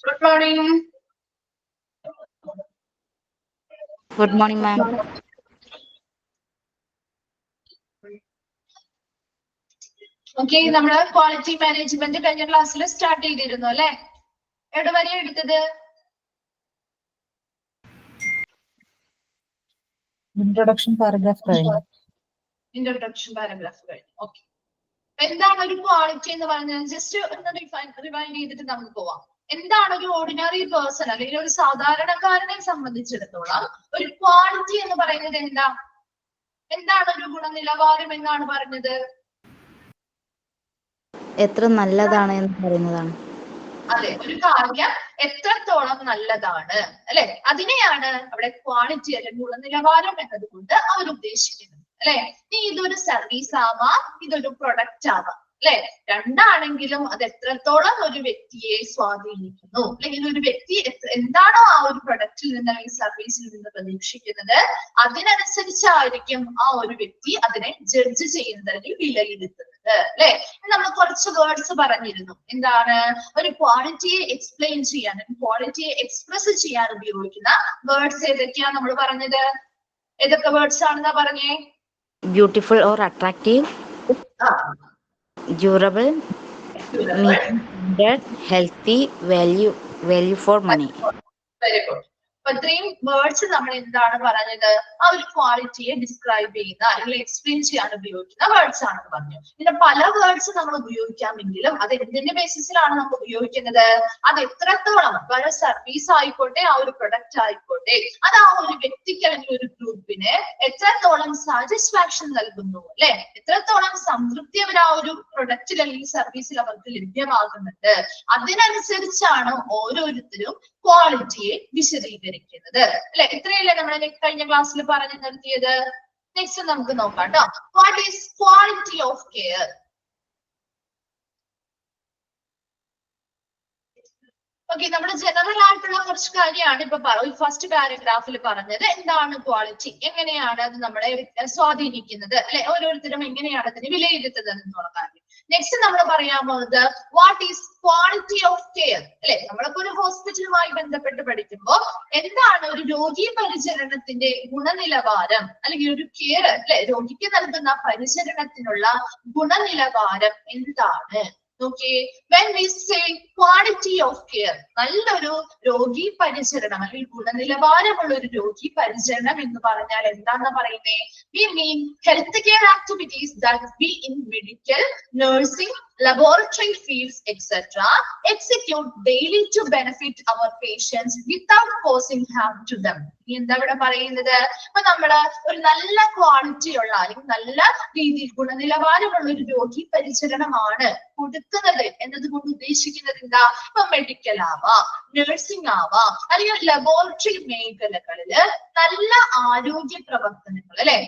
Good morning. Good morning, ma'am. Okay, നമ്മള് quality management കഴിഞ്ഞ ക്ലാസ്സിൽ സ്റ്റാർട്ട് ചെയ്തിരുന്നു അല്ലെ? എവിടെ വരെ എടുത്തത്? Introduction paragraph കഴിഞ്ഞു. ഇൻട്രൊഡക്ഷൻ പാരഗ്രാഫ് കഴിഞ്ഞു. ഓക്കെ, എന്താണ് ഒരു ക്വാളിറ്റി എന്ന് പറഞ്ഞാൽ ജസ്റ്റ് ഒന്ന് റിവൈൻഡ് ചെയ്തിട്ട് നമുക്ക് പോവാം. എന്താണ് ഒരു ഓർഡിനറി പേഴ്സൺ അല്ലെങ്കിൽ ഒരു സാധാരണക്കാരനെ സംബന്ധിച്ചിടത്തോളം ഒരു ക്വാളിറ്റി എന്ന് പറയുന്നത് എന്താണ് ഒരു ഗുണനിലവാരം എന്നാണ് പറഞ്ഞത്? എത്ര നല്ലതാണ് എന്ന് പറയുന്നതാണ്. അതെ, ഒരു കാര്യം എത്രത്തോളം നല്ലതാണ് അല്ലെ, അതിനെയാണ് അവിടെ ക്വാളിറ്റി അല്ലെങ്കിൽ ഗുണനിലവാരം എന്നതുകൊണ്ട് അവർ ഉദ്ദേശിക്കുന്നത് അല്ലെ. ഇതൊരു സർവീസ് ആവാം, ഇതൊരു പ്രൊഡക്റ്റ് ആവാം അല്ലെ. രണ്ടാണെങ്കിലും അത് എത്രത്തോളം ഒരു വ്യക്തിയെ സ്വാധീനിക്കുന്നു, അല്ലെങ്കിൽ ഒരു വ്യക്തി എന്താണോ ആ ഒരു പ്രൊഡക്റ്റിൽ നിന്ന് അല്ലെങ്കിൽ സർവീസിൽ നിന്ന് പ്രതീക്ഷിക്കുന്നത് അതിനനുസരിച്ചായിരിക്കും ആ ഒരു വ്യക്തി അതിനെ ജഡ്ജ് ചെയ്യുന്നത് അല്ലെങ്കിൽ വിലയിരുത്തുന്നത് അല്ലെ. നമ്മൾ കുറച്ച് വേർഡ്സ് പറഞ്ഞിരുന്നു. എന്താണ് ഒരു ക്വാളിറ്റിയെ എക്സ്പ്ലെയിൻ ചെയ്യാൻ, ക്വാളിറ്റിയെ എക്സ്പ്രസ് ചെയ്യാൻ ഉപയോഗിക്കുന്ന വേർഡ്സ് ഏതൊക്കെയാണ് നമ്മൾ പറഞ്ഞത്? ഏതൊക്കെ വേർഡ്സ് ആണെന്നാ പറഞ്ഞേ? Beautiful or attractive, durable, medium standard, healthy, value for money. Very good. അപ്പൊ ഇത്രയും വേർഡ്സ് നമ്മൾ എന്താണ് പറഞ്ഞത്? ആ ഒരു ക്വാളിറ്റിയെ ഡിസ്ക്രൈബ് ചെയ്യുന്ന അല്ലെങ്കിൽ എക്സ്പ്ലെയിൻ ചെയ്യാൻ ഉപയോഗിക്കുന്ന വേർഡ്സ് ആണെന്ന് പറഞ്ഞു. പിന്നെ പല വേർഡ്സ് നമ്മൾ ഉപയോഗിക്കാമെങ്കിലും അത് എന്തിന്റെ ബേസിസിലാണ് നമ്മൾ ഉപയോഗിക്കുന്നത്? അത് എത്രത്തോളം പല സർവീസ് ആയിക്കോട്ടെ, ആ ഒരു പ്രൊഡക്റ്റ് ആയിക്കോട്ടെ, അത് ആ ഒരു വ്യക്തിക്ക് അല്ലെങ്കിൽ ഒരു ഗ്രൂപ്പിന് എത്രത്തോളം സാറ്റിസ്ഫാക്ഷൻ നൽകുന്നു അല്ലെ, എത്രത്തോളം സംതൃപ്തി അവർ ആ ഒരു പ്രൊഡക്റ്റിൽ അല്ലെങ്കിൽ സർവീസിൽ അവർക്ക് ലഭ്യമാകുന്നുണ്ട്, അതിനനുസരിച്ചാണ് ഓരോരുത്തരും ക്വാളിറ്റിയെ വിശദീകരിക്കുന്നത് അല്ലെ. ഇത്രയല്ലേ നമ്മൾ കഴിഞ്ഞ ക്ലാസ്സിൽ പറഞ്ഞു നിർത്തിയത്? നെക്സ്റ്റ് നമുക്ക് നോക്കാം കേട്ടോ. What is quality of care? Okay, നമ്മുടെ ജനറൽ ആയിട്ടുള്ള കുറച്ച് കാര്യമാണ് ഇപ്പൊ ഫസ്റ്റ് പാരഗ്രാഫിൽ പറഞ്ഞത്. എന്താണ് ക്വാളിറ്റി, എങ്ങനെയാണ് അത് നമ്മളെ സ്വാധീനിക്കുന്നത് അല്ലെ, ഓരോരുത്തരും എങ്ങനെയാണ് അതിനെ വിലയിരുത്തുന്നത് എന്നുള്ള കാര്യം. നെക്സ്റ്റ് നമ്മൾ പറയാൻ പോകുന്നത് what is quality of care അല്ലെ. നമ്മളിപ്പോ ഒരു ഹോസ്പിറ്റലുമായി ബന്ധപ്പെട്ട് പഠിക്കുമ്പോൾ എന്താണ് ഒരു രോഗി പരിചരണത്തിന്റെ ഗുണനിലവാരം അല്ലെങ്കിൽ ഒരു കെയർ അല്ലെ, രോഗിക്ക് നൽകുന്ന പരിചരണത്തിനുള്ള ഗുണനിലവാരം എന്താണ്? നോക്കിയേ, when we say quality of care, നല്ലൊരു രോഗി പരിചരണം അല്ലെങ്കിൽ ഗുണനിലവാരമുള്ള ഒരു രോഗി പരിചരണം എന്ന് പറഞ്ഞാൽ എന്താണെന്ന് പറയുന്നേ? We mean health care activities that we in medical, nursing, laboratory fields, etc. execute daily to benefit our patients without causing harm to them. എന്താ ഇവിടെ പറയുന്നത്? അപ്പൊ നമ്മള് ഒരു നല്ല ക്വാളിറ്റി ഉള്ള അല്ലെങ്കിൽ നല്ല രീതിയിൽ ഗുണനിലവാരമുള്ള ഒരു രോഗി പരിചരണമാണ് കൊടുക്കുന്നത് എന്നതുകൊണ്ട് ഉദ്ദേശിക്കുന്നത് എന്താ? ഇപ്പൊ മെഡിക്കൽ ആവാം, നഴ്സിംഗ് ആവാം, അല്ലെങ്കിൽ ലബോറട്ടറി മേഖലകളില് നല്ല ആരോഗ്യ പ്രവർത്തനങ്ങൾ അല്ലെ,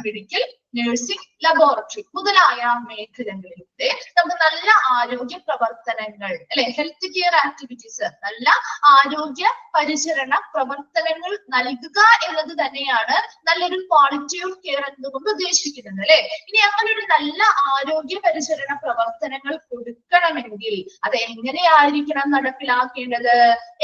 മെഡിക്കൽ, നഴ്സിംഗ്, ലബോറട്ടറി മുതലായ മേഖലകളിലൂടെ നമുക്ക് നല്ല ആരോഗ്യ പ്രവർത്തനങ്ങൾ അല്ലെ, ഹെൽത്ത് കെയർ ആക്ടിവിറ്റീസ്, നല്ല ആരോഗ്യ പരിചരണ പ്രവർത്തനങ്ങൾ നൽകുക എന്നത് തന്നെയാണ് നല്ലൊരു ക്വാളിറ്റി ഓഫ് കെയർ എന്നതുകൊണ്ട് ഉദ്ദേശിക്കുന്നത് അല്ലെ. ഇനി അങ്ങനെ ഒരു നല്ല ആരോഗ്യ പരിചരണ പ്രവർത്തനങ്ങൾ കൊടുക്കണമെങ്കിൽ അത് എങ്ങനെയായിരിക്കണം നടപ്പിലാക്കേണ്ടത്?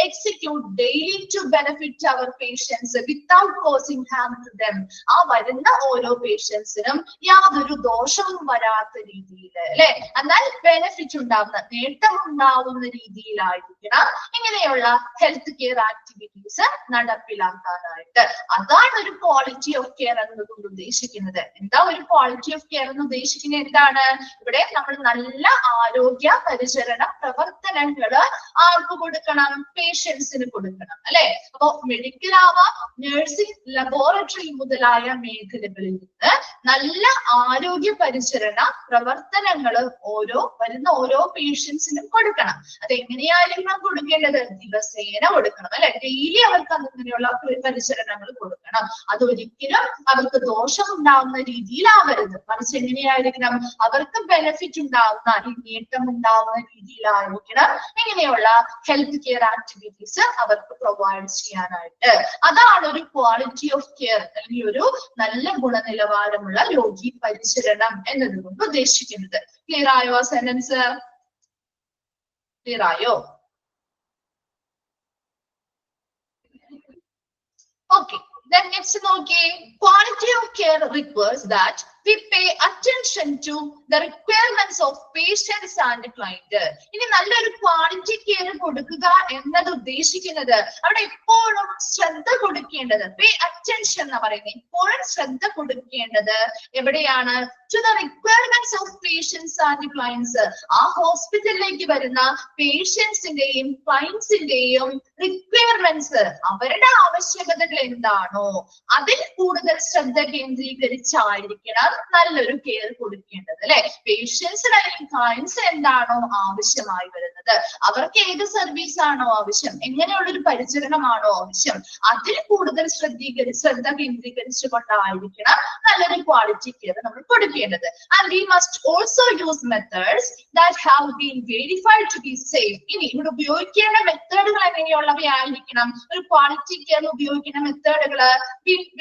Execute daily to benefit our patients without causing harm to them. ആ വരുന്ന ഓരോ പേഷ്യൻസിനും യാതൊരു ദോഷവും വരാത്ത രീതിയിൽ അല്ലെ, എന്നാൽ ബെനിഫിറ്റ് ഉണ്ടാവുന്ന, നേട്ടം ഉണ്ടാവുന്ന രീതിയിലായിരിക്കണം ഇങ്ങനെയുള്ള ഹെൽത്ത് കെയർ ആക്ടിവിറ്റീസ് നടപ്പിലാക്കാനായിട്ട്. അതാണ് ഒരു ക്വാളിറ്റി ഓഫ് കെയർ എന്നതുകൊണ്ട് ഉദ്ദേശിക്കുന്നത്. എന്താ ഒരു ക്വാളിറ്റി ഓഫ് കെയർ എന്ന് ഉദ്ദേശിക്കുന്നത്? എന്താണ്? ഇവിടെ നമ്മൾ നല്ല ആരോഗ്യ പരിചരണ പ്രവർത്തനങ്ങൾ ആർക്ക് കൊടുക്കണം? പേഷ്യൻസിന് കൊടുക്കണം അല്ലെ. അപ്പൊ മെഡിക്കൽ ആവാം, നഴ്സിംഗ്, ലബോറട്ടറി മുതലായ മേഖലകളിൽ നിന്ന് നല്ല ആരോഗ്യ പരിചരണ പ്രവർത്തനങ്ങൾ വരുന്ന ഓരോ പേഷ്യൻസിനും കൊടുക്കണം. അത് എങ്ങനെയായിരിക്കണം കൊടുക്കേണ്ടത്? ദിവസേന കൊടുക്കണം അല്ലെ, ഡെയിലി അവർക്ക് അങ്ങനെയുള്ള പരിചരണങ്ങൾ കൊടുക്കണം. അതൊരിക്കലും അവർക്ക് ദോഷം ഉണ്ടാവുന്ന രീതിയിലാവരുത്, മറിച്ച് എങ്ങനെയായിരിക്കണം? അവർക്ക് ബെനിഫിറ്റ് ഉണ്ടാവുന്ന, നേട്ടം ഉണ്ടാവുന്ന രീതിയിലായിരിക്കണം ഇങ്ങനെയുള്ള ഹെൽത്ത് കെയർ ആക്ടിവിറ്റീസ് അവർക്ക് പ്രൊവൈഡ് ചെയ്യാനായിട്ട്. അതാണ് ഒരു ക്വാളിറ്റി ഓഫ് കെയർ അല്ലെങ്കിൽ ഒരു നല്ല ഗുണനിലവാരമുള്ള രോഗി പരിചരണം എന്നതുകൊണ്ട് ഉദ്ദേശിക്കുന്നത്. ക്ലിയർ ആയോ? സെന്റൻസ് ക്ലിയർ ആയോ? Okay. Then next നോക്കിയേ, quality of care requires that we pay attention to the requirements of patients and client. ഇനി നല്ലൊരു ക്വാളിറ്റി കെയർ കൊടുക്കുക എന്നത് ഉദ്ദേശിക്കുന്നത് അവിടെ എപ്പോഴും ശ്രദ്ധ കൊടുക്കേണ്ടത്, പേ അറ്റൻഷൻ എന്ന് പറയുന്നത്, എപ്പോഴും ശ്രദ്ധ കൊടുക്കേണ്ടത് എവിടെയാണ്? To the requirements of patients and clients. ആ ഹോസ്പിറ്റലിലേക്ക് വരുന്ന പേഷ്യൻസിന്റെയും ക്ലയൻസിന്റെയും റിക്വയർമെന്റ്സ്, അവരുടെ ആവശ്യകതകൾ എന്താണോ അതിൽ കൂടുതൽ ശ്രദ്ധ കേന്ദ്രീകരിച്ചായിരിക്കണം നല്ലൊരു കെയർ കൊടുക്കേണ്ടത്, അല്ലെ? പേഷ്യൻസിന് അല്ലെങ്കിൽ ക്ലയൻസ് എന്താണോ ആവശ്യമായി വരുന്നത്, അവർക്ക് ഏത് സർവീസ് ആണോ ആവശ്യം, എങ്ങനെയുള്ളൊരു പരിചരണമാണോ ആവശ്യം, അതിൽ കൂടുതൽ ശ്രദ്ധ കേന്ദ്രീകരിച്ചുകൊണ്ടായിരിക്കണം നല്ലൊരു ക്വാളിറ്റി കെയർ നമ്മൾ കൊടുക്കേണ്ടത്. And we must also use methods that have been verified to be safe. ഇനി ഇവിടെ ഉപയോഗിക്കേണ്ട മെത്തേഡുകൾ എങ്ങനെയുള്ളവയായിരിക്കണം? ഒരു ക്വാളിറ്റി കെയർ ഉപയോഗിക്കുന്ന മെത്തേഡുകൾ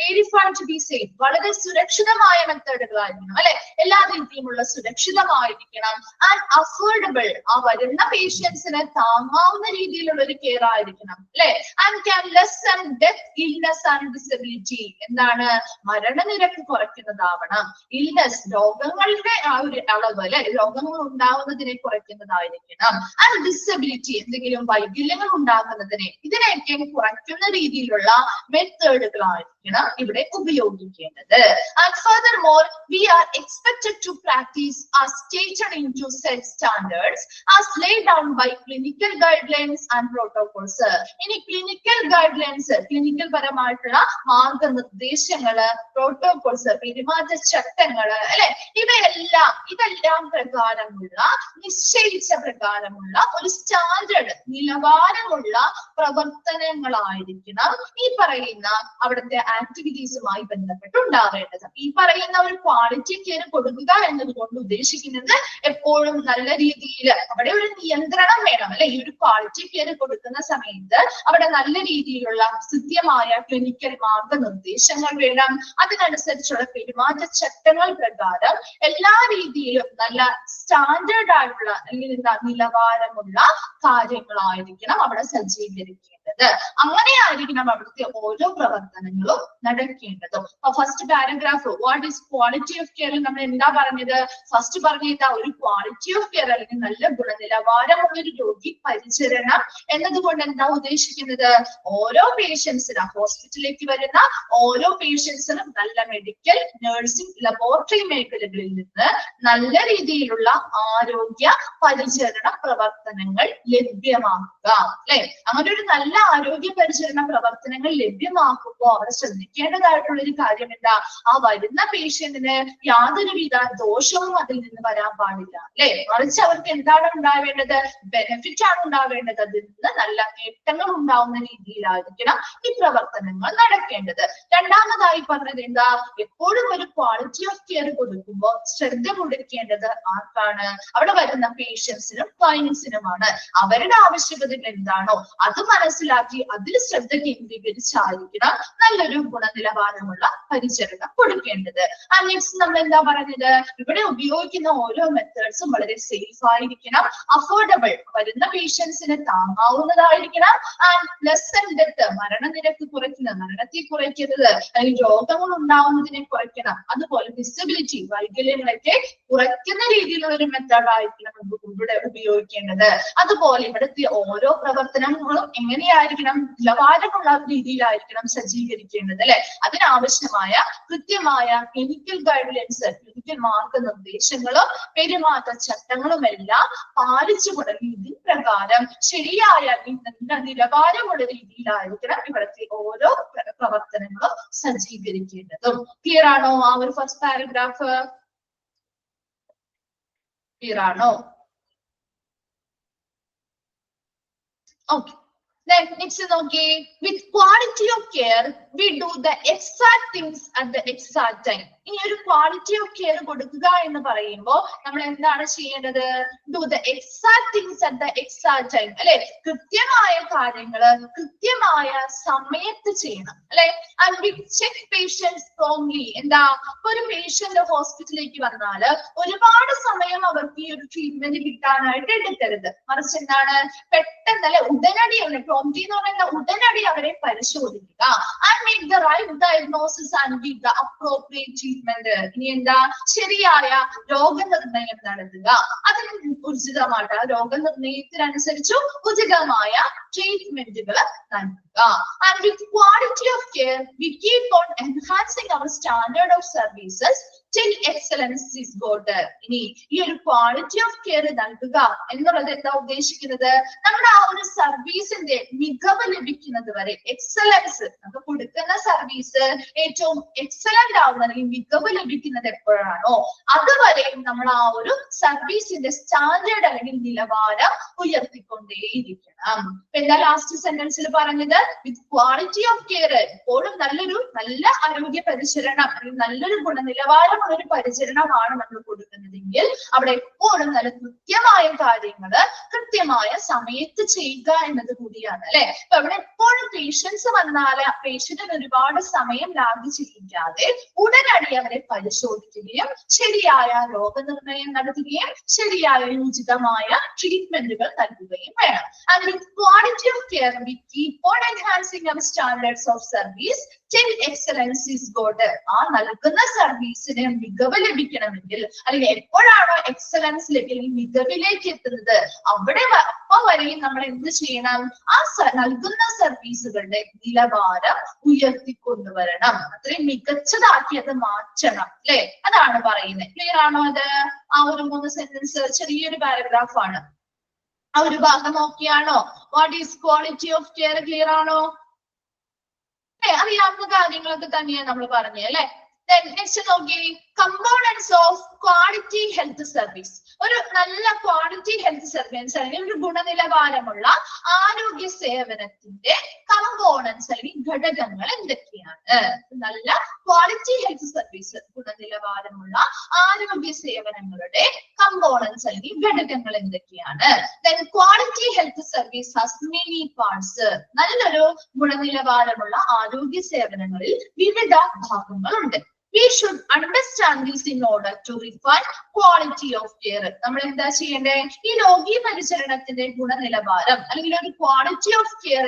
വെരിഫൈഡ് ടു ബി സേഫ്, വളരെ സുരക്ഷിതമായ മെത്തേഡുകളായിരിക്കണം, അല്ലെ? എല്ലാ രീതിയിലുമുള്ള സുരക്ഷിതമായിരിക്കണം. ആൻഡ് അഫോർഡബിൾ, ആ വരുന്ന പേഷ്യൻസിന് താങ്ങാവുന്ന രീതിയിലുള്ള ഒരു കെയർ ആയിരിക്കണം, അല്ലെ? And can lesson death, illness and disability. എന്താണ്? മരണനിരക്ക് കുറയ്ക്കുന്നതാവണം. ഇൽനെസ്, രോഗങ്ങളുടെ ആ ഒരു അളവ്, അല്ലെ? രോഗങ്ങൾ ഉണ്ടാവുന്നതിനെ കുറയ്ക്കുന്നതായിരിക്കണം. ആൻഡ് ഡിസബിലിറ്റി, എന്തെങ്കിലും വൈകല്യങ്ങൾ ഉണ്ടാകുന്നതിനെ, ഇതിനെയൊക്കെ കുറയ്ക്കുന്ന രീതിയിലുള്ള മെത്തേഡുകളായിരിക്കണം ഇവിടെ ഉപയോഗിക്കേണ്ടത്. And furthermore, we are expected to practice as stated into set standards as laid down by clinical guidelines and protocols. ഇനി ക്ലിനിക്കൽ ഗൈഡ്ലൈൻസ്, ക്ലിനിക്കൽ പരമായിട്ടുള്ള മാർഗനിർദ്ദേശങ്ങള്, പ്രോട്ടോകോൾസ്, പെരുമാറ്റച്ചട്ടങ്ങള്, അല്ലെ? ഇതെല്ലാം പ്രകാരമുള്ള, നിശ്ചയിച്ച പ്രകാരമുള്ള ഒരു സ്റ്റാൻഡേർഡ്, നിലവാരമുള്ള പ്രവർത്തനങ്ങളായിരിക്കണം ഈ പറയുന്ന അവിടുത്തെ ആക്ടിവിറ്റീസുമായി ബന്ധപ്പെട്ടുണ്ടാവേണ്ടത്. ഈ പറയുന്ന ഒരു ക്വാളിറ്റി കെയർ കൊടുക്കുക എന്നതുകൊണ്ട് ഉദ്ദേശിക്കുന്നത് എപ്പോഴും നല്ല രീതിയിൽ അവിടെ ഒരു നിയന്ത്രണം വേണം, അല്ലെ? ഈ ഒരു ക്വാളിറ്റി കെയർ കൊടുക്കുന്ന സമയത്ത് അവിടെ നല്ല രീതിയിലുള്ള കൃത്യമായ ക്ലിനിക്കൽ മാർഗനിർദ്ദേശങ്ങൾ വേണം. അതിനനുസരിച്ചുള്ള പെരുമാറ്റച്ചട്ടങ്ങൾ പ്രകാരം എല്ലാ രീതിയിലും നല്ല സ്റ്റാൻഡേർഡ് ആയിട്ടുള്ള അല്ലെങ്കിൽ നിലവാരമുള്ള കാര്യങ്ങളായിരിക്കണം അവിടെ സജ്ജീകരിക്കേണ്ടത്. അങ്ങനെയായിരിക്കണം അവിടുത്തെ ഓരോ പ്രവർത്തനങ്ങളും നടക്കേണ്ടതും. First paragraph what is quality of care നമ്മൾ എന്താ പറഞ്ഞത്? ഫസ്റ്റ് പറഞ്ഞത് ഒരു ക്വാളിറ്റി ഓഫ് കെയർ അല്ലെങ്കിൽ നല്ല ഗുണനിലവാരമുള്ള ഒരു രോഗി പരിചരണം എന്നതുകൊണ്ട് എന്താ ഉദ്ദേശിക്കുന്നത്? ഓരോ പേഷ്യൻസിനും, ഹോസ്പിറ്റലിലേക്ക് വരുന്ന ഓരോ പേഷ്യൻസിനും നല്ല മെഡിക്കൽ, നഴ്സിംഗ്, ലബോറട്ടറി മേഖലകളിൽ നിന്ന് നല്ല രീതിയിലുള്ള ആരോഗ്യ പരിചരണ പ്രവർത്തനങ്ങൾ ലഭ്യമാക്കുക, അല്ലെ? അങ്ങനെ ഒരു നല്ല ആരോഗ്യ പരിചരണ പ്രവർത്തനങ്ങൾ ലഭ്യമാക്കുമ്പോൾ അവിടെ ശ്രദ്ധിക്കേണ്ടതായിട്ടുള്ള ഒരു കാര്യം എന്താ? ആ വരുന്ന പേഷ്യന്റിന് യാതൊരുവിധ ദോഷവും അതിൽ നിന്ന് വരാൻ പാടില്ല, അല്ലെ? മറിച്ച് അവർക്ക് എന്താണ് ഉണ്ടാവേണ്ടത്? ബെനിഫിറ്റ് ആണ് ഉണ്ടാവേണ്ടത്. അതിൽ നിന്ന് നല്ല നേട്ടങ്ങൾ ഉണ്ടാവുന്ന രീതിയിലായിരിക്കണം ഈ പ്രവർത്തനങ്ങൾ നടക്കേണ്ടത്. രണ്ടാമതായി പറഞ്ഞത് എന്താ? എപ്പോഴും ഒരു ക്വാളിറ്റി ഓഫ് കെയർ കൊടുക്കുമ്പോൾ ശ്രദ്ധ കൊടുക്കേണ്ടത് ആർക്കാണ്? അവിടെ വരുന്ന പേഷ്യൻസിനും ക്ലയൻസിനുമാണ്. അവരുടെ ആവശ്യകതകൾ എന്താണോ അത് മനസ്സിലാക്കി അതിൽ ശ്രദ്ധ കേന്ദ്രീകരിച്ചായിരിക്കണം നല്ലൊരു ഗുണനിലവാരമുള്ള പരിചരണം കൊടുക്കേണ്ടത്. നെക്സ്റ്റ് നമ്മൾ എന്താ പറഞ്ഞത്? ഇവിടെ ഉപയോഗിക്കുന്ന ഓരോ മെത്തേഡ്സും വളരെ സേഫ് ആയിരിക്കണം, അഫോർഡബിൾ, വരുന്ന പേഷ്യൻസിന് താങ്ങാവുന്നതായിരിക്കണം, ആൻഡ് ലെസ്സൺ ഡെത്ത്, മരണനിരക്ക് കുറയ്ക്കുന്നത്, മരണത്തെ കുറയ്ക്കുന്നത്, അല്ലെങ്കിൽ രോഗങ്ങൾ ഉണ്ടാവുന്നതിനെ കുറയ്ക്കണം. അതുപോലെ ഡിസബിലിറ്റി, വൈകല്യങ്ങളൊക്കെ കുറയ്ക്കുന്ന രീതിയിലുള്ള ഒരു മെത്തേഡ് ആയിരിക്കണം ഇവിടെ ഉപയോഗിക്കേണ്ടത്. അതുപോലെ ഇവിടുത്തെ ഓരോ പ്രവർത്തനങ്ങളും എങ്ങനെയായിരിക്കണം? നിലവാരമുള്ള രീതിയിലായിരിക്കണം സജ്ജീകരിക്കേണ്ടത്, അല്ലെ? അതിനാവശ്യമായ കൃത്യമായ ക്ലിനിക്കൽ ഗൈഡ്ലൈൻസ്, ക്ലിനിക്കൽ മാർഗനിർദ്ദേശങ്ങളും പെരുമാറ്റച്ചട്ടങ്ങളും എല്ലാം പാലിച്ചുകൊണ്ട് ഇതിൻ പ്രകാരം ശരിയായ നിലവാരമുള്ള രീതിയിലായിരിക്കണം ഇവിടുത്തെ ഓരോ പ്രവർത്തനങ്ങളും സജ്ജീകരിക്കേണ്ടതും. ക്ലിയർ ആണോ ആ ഒരു ഫസ്റ്റ് പാരഗ്രാഫ്? ക്ലിയർ ആണോ? ഓക്കെ. Then next നോക്കി, with quality of care we do the exact things at the exact time. ഇനി ഒരു ക്വാളിറ്റി ഓഫ് കെയർ കൊടുക്കുക എന്ന് പറയുമ്പോൾ നമ്മൾ എന്താണ് ചെയ്യേണ്ടത്? Do the exact things at the exact time, അല്ലെ? കൃത്യമായ കാര്യങ്ങള് കൃത്യമായ സമയത്ത് ചെയ്യണം, അല്ലെ? And we check patients promptly. എന്താ? ഒരു പേഷ്യന്റ് ഹോസ്പിറ്റലിലേക്ക് വന്നാല് ഒരുപാട് സമയം അവർക്ക് ഈ ഒരു ട്രീറ്റ്മെന്റ് കിട്ടാനായിട്ട് എടുക്കരുത്. മറിച്ച് എന്താണ്? പെട്ടെന്ന്, അല്ലെ, ഉടനടി പ്രോംപ്റ്റ്ലി എന്ന് പറയുന്ന ഉടനടി അവരെ പരിശോധിക്കുക. And make the right diagnosis and give the appropriate treatment. ഇനി എന്താ? ശരിയായ രോഗനിർണയം നടത്തുക. അതിന് ഉചിതമായിട്ട് രോഗനിർണയത്തിനനുസരിച്ച് ഉചിതമായ ട്രീറ്റ്മെന്റുകൾ നൽകുക. And with quality of care, we keep on enhancing our standard of services till excellence is got. ഇനി ഈ ഒരു ക്വാളിറ്റി ഓഫ് കെയർ നൽകുക എന്നുള്ളത് എന്താ ഉദ്ദേശിക്കുന്നത്? നമ്മുടെ ആ ഒരു സർവീസിന്റെ മികവ് ലഭിക്കുന്നത് വരെ, എക്സലൻസ്, നമുക്ക് കൊടുക്കുന്ന സർവീസ് ഏറ്റവും എക്സലന്റ് ആവുന്ന അല്ലെങ്കിൽ മികവ് ലഭിക്കുന്നത് എപ്പോഴാണോ അതുവരെ നമ്മൾ ആ ഒരു സർവീസിന്റെ സ്റ്റാൻഡേർഡ് അല്ലെങ്കിൽ നിലവാരം ഉയർത്തിക്കൊണ്ടേയിരിക്കണം. എന്താ ലാസ്റ്റ് സെന്റൻസിൽ പറഞ്ഞത്? വിത്ത് ക്വാളിറ്റി ഓഫ് കെയർ, എപ്പോഴും നല്ല ആരോഗ്യ പരിചരണം അല്ലെങ്കിൽ നല്ലൊരു ഗുണനിലവാരമുള്ള ഒരു പരിചരണമാണ് നമ്മൾ കൊടുക്കുന്നതെങ്കിൽ അവിടെ എപ്പോഴും നല്ല കൃത്യമായ കാര്യങ്ങള് കൃത്യമായ സമയത്ത് ചെയ്യുക എന്നത് കൂടിയാണ് അല്ലെ. അപ്പൊ അവിടെ എപ്പോഴും പേഷ്യൻസ് വന്നാല് പേഷ്യന്റിന് ഒരുപാട് സമയം ലാഗ് ചെയ്യിക്കാതെ ഉടനടി അവരെ പരിശോധിക്കുകയും ശരിയായ രോഗനിർണയം നടത്തുകയും ശരിയായ ഉചിതമായ ട്രീറ്റ്മെന്റുകൾ നൽകുകയും വേണം. And with quality of care, we keep on enhancing our standards of service till excellence is got. ആ നൽകുന്ന സർവീസിന് മികവ് ലഭിക്കണമെങ്കിൽ അല്ലെങ്കിൽ എപ്പോഴാണോ എക്സലൻസ് അല്ലെങ്കിൽ മികവിലേക്ക് എത്തുന്നത് അവിടെ വരെയും നമ്മൾ എന്ത് ചെയ്യണം? ആ നൽകുന്ന സർവീസുകളുടെ നിലവാരം ഉയർത്തിക്കൊണ്ടുവരണം, അത്രയും മികച്ചതാക്കി അത് മാറ്റണം അല്ലെ. അതാണ് പറയുന്നത്. ക്ലിയർ ആണോ? അത് ആ ഒരു 3 സെന്റൻസ് ചെറിയൊരു പാരഗ്രാഫ് ആണ്. ആ ഒരു ഭാഗം നോക്കിയാണോ? What is quality of care? Clear ആണോ? അറിയാവുന്ന കാര്യങ്ങളൊക്കെ തന്നെയാണ് നമ്മൾ പറഞ്ഞത് അല്ലെ. നെക്സ്റ്റ് നോക്കി, components of quality health service. ഒരു നല്ല ക്വാളിറ്റി ഹെൽത്ത് സർവീസ് അല്ലെങ്കിൽ ഒരു ഗുണനിലവാരമുള്ള ആരോഗ്യ സേവനത്തിന്റെ കമ്പോണൻസ് അല്ലെങ്കിൽ ഘടകങ്ങൾ എന്തൊക്കെയാണ്? നല്ല ക്വാളിറ്റി ഹെൽത്ത് സർവീസ്, ഗുണനിലവാരമുള്ള ആരോഗ്യ സേവനങ്ങളുടെ കമ്പോണൻസ് അല്ലെങ്കിൽ ഘടകങ്ങൾ എന്തൊക്കെയാണ്? Quality health service has many parts. നല്ലൊരു ഗുണനിലവാരമുള്ള ആരോഗ്യ സേവനങ്ങളിൽ വിവിധ ഭാഗങ്ങളുണ്ട്. We should understand this in order to refine quality of care. നമ്മൾ എന്താ ചെയ്യേണ്ടേ? ഈ രോഗി പരിചരണത്തിന്റെ ഗുണനിലവാരം അല്ലെങ്കിൽ ഒരു ക്വാളിറ്റി ഓഫ് കെയർ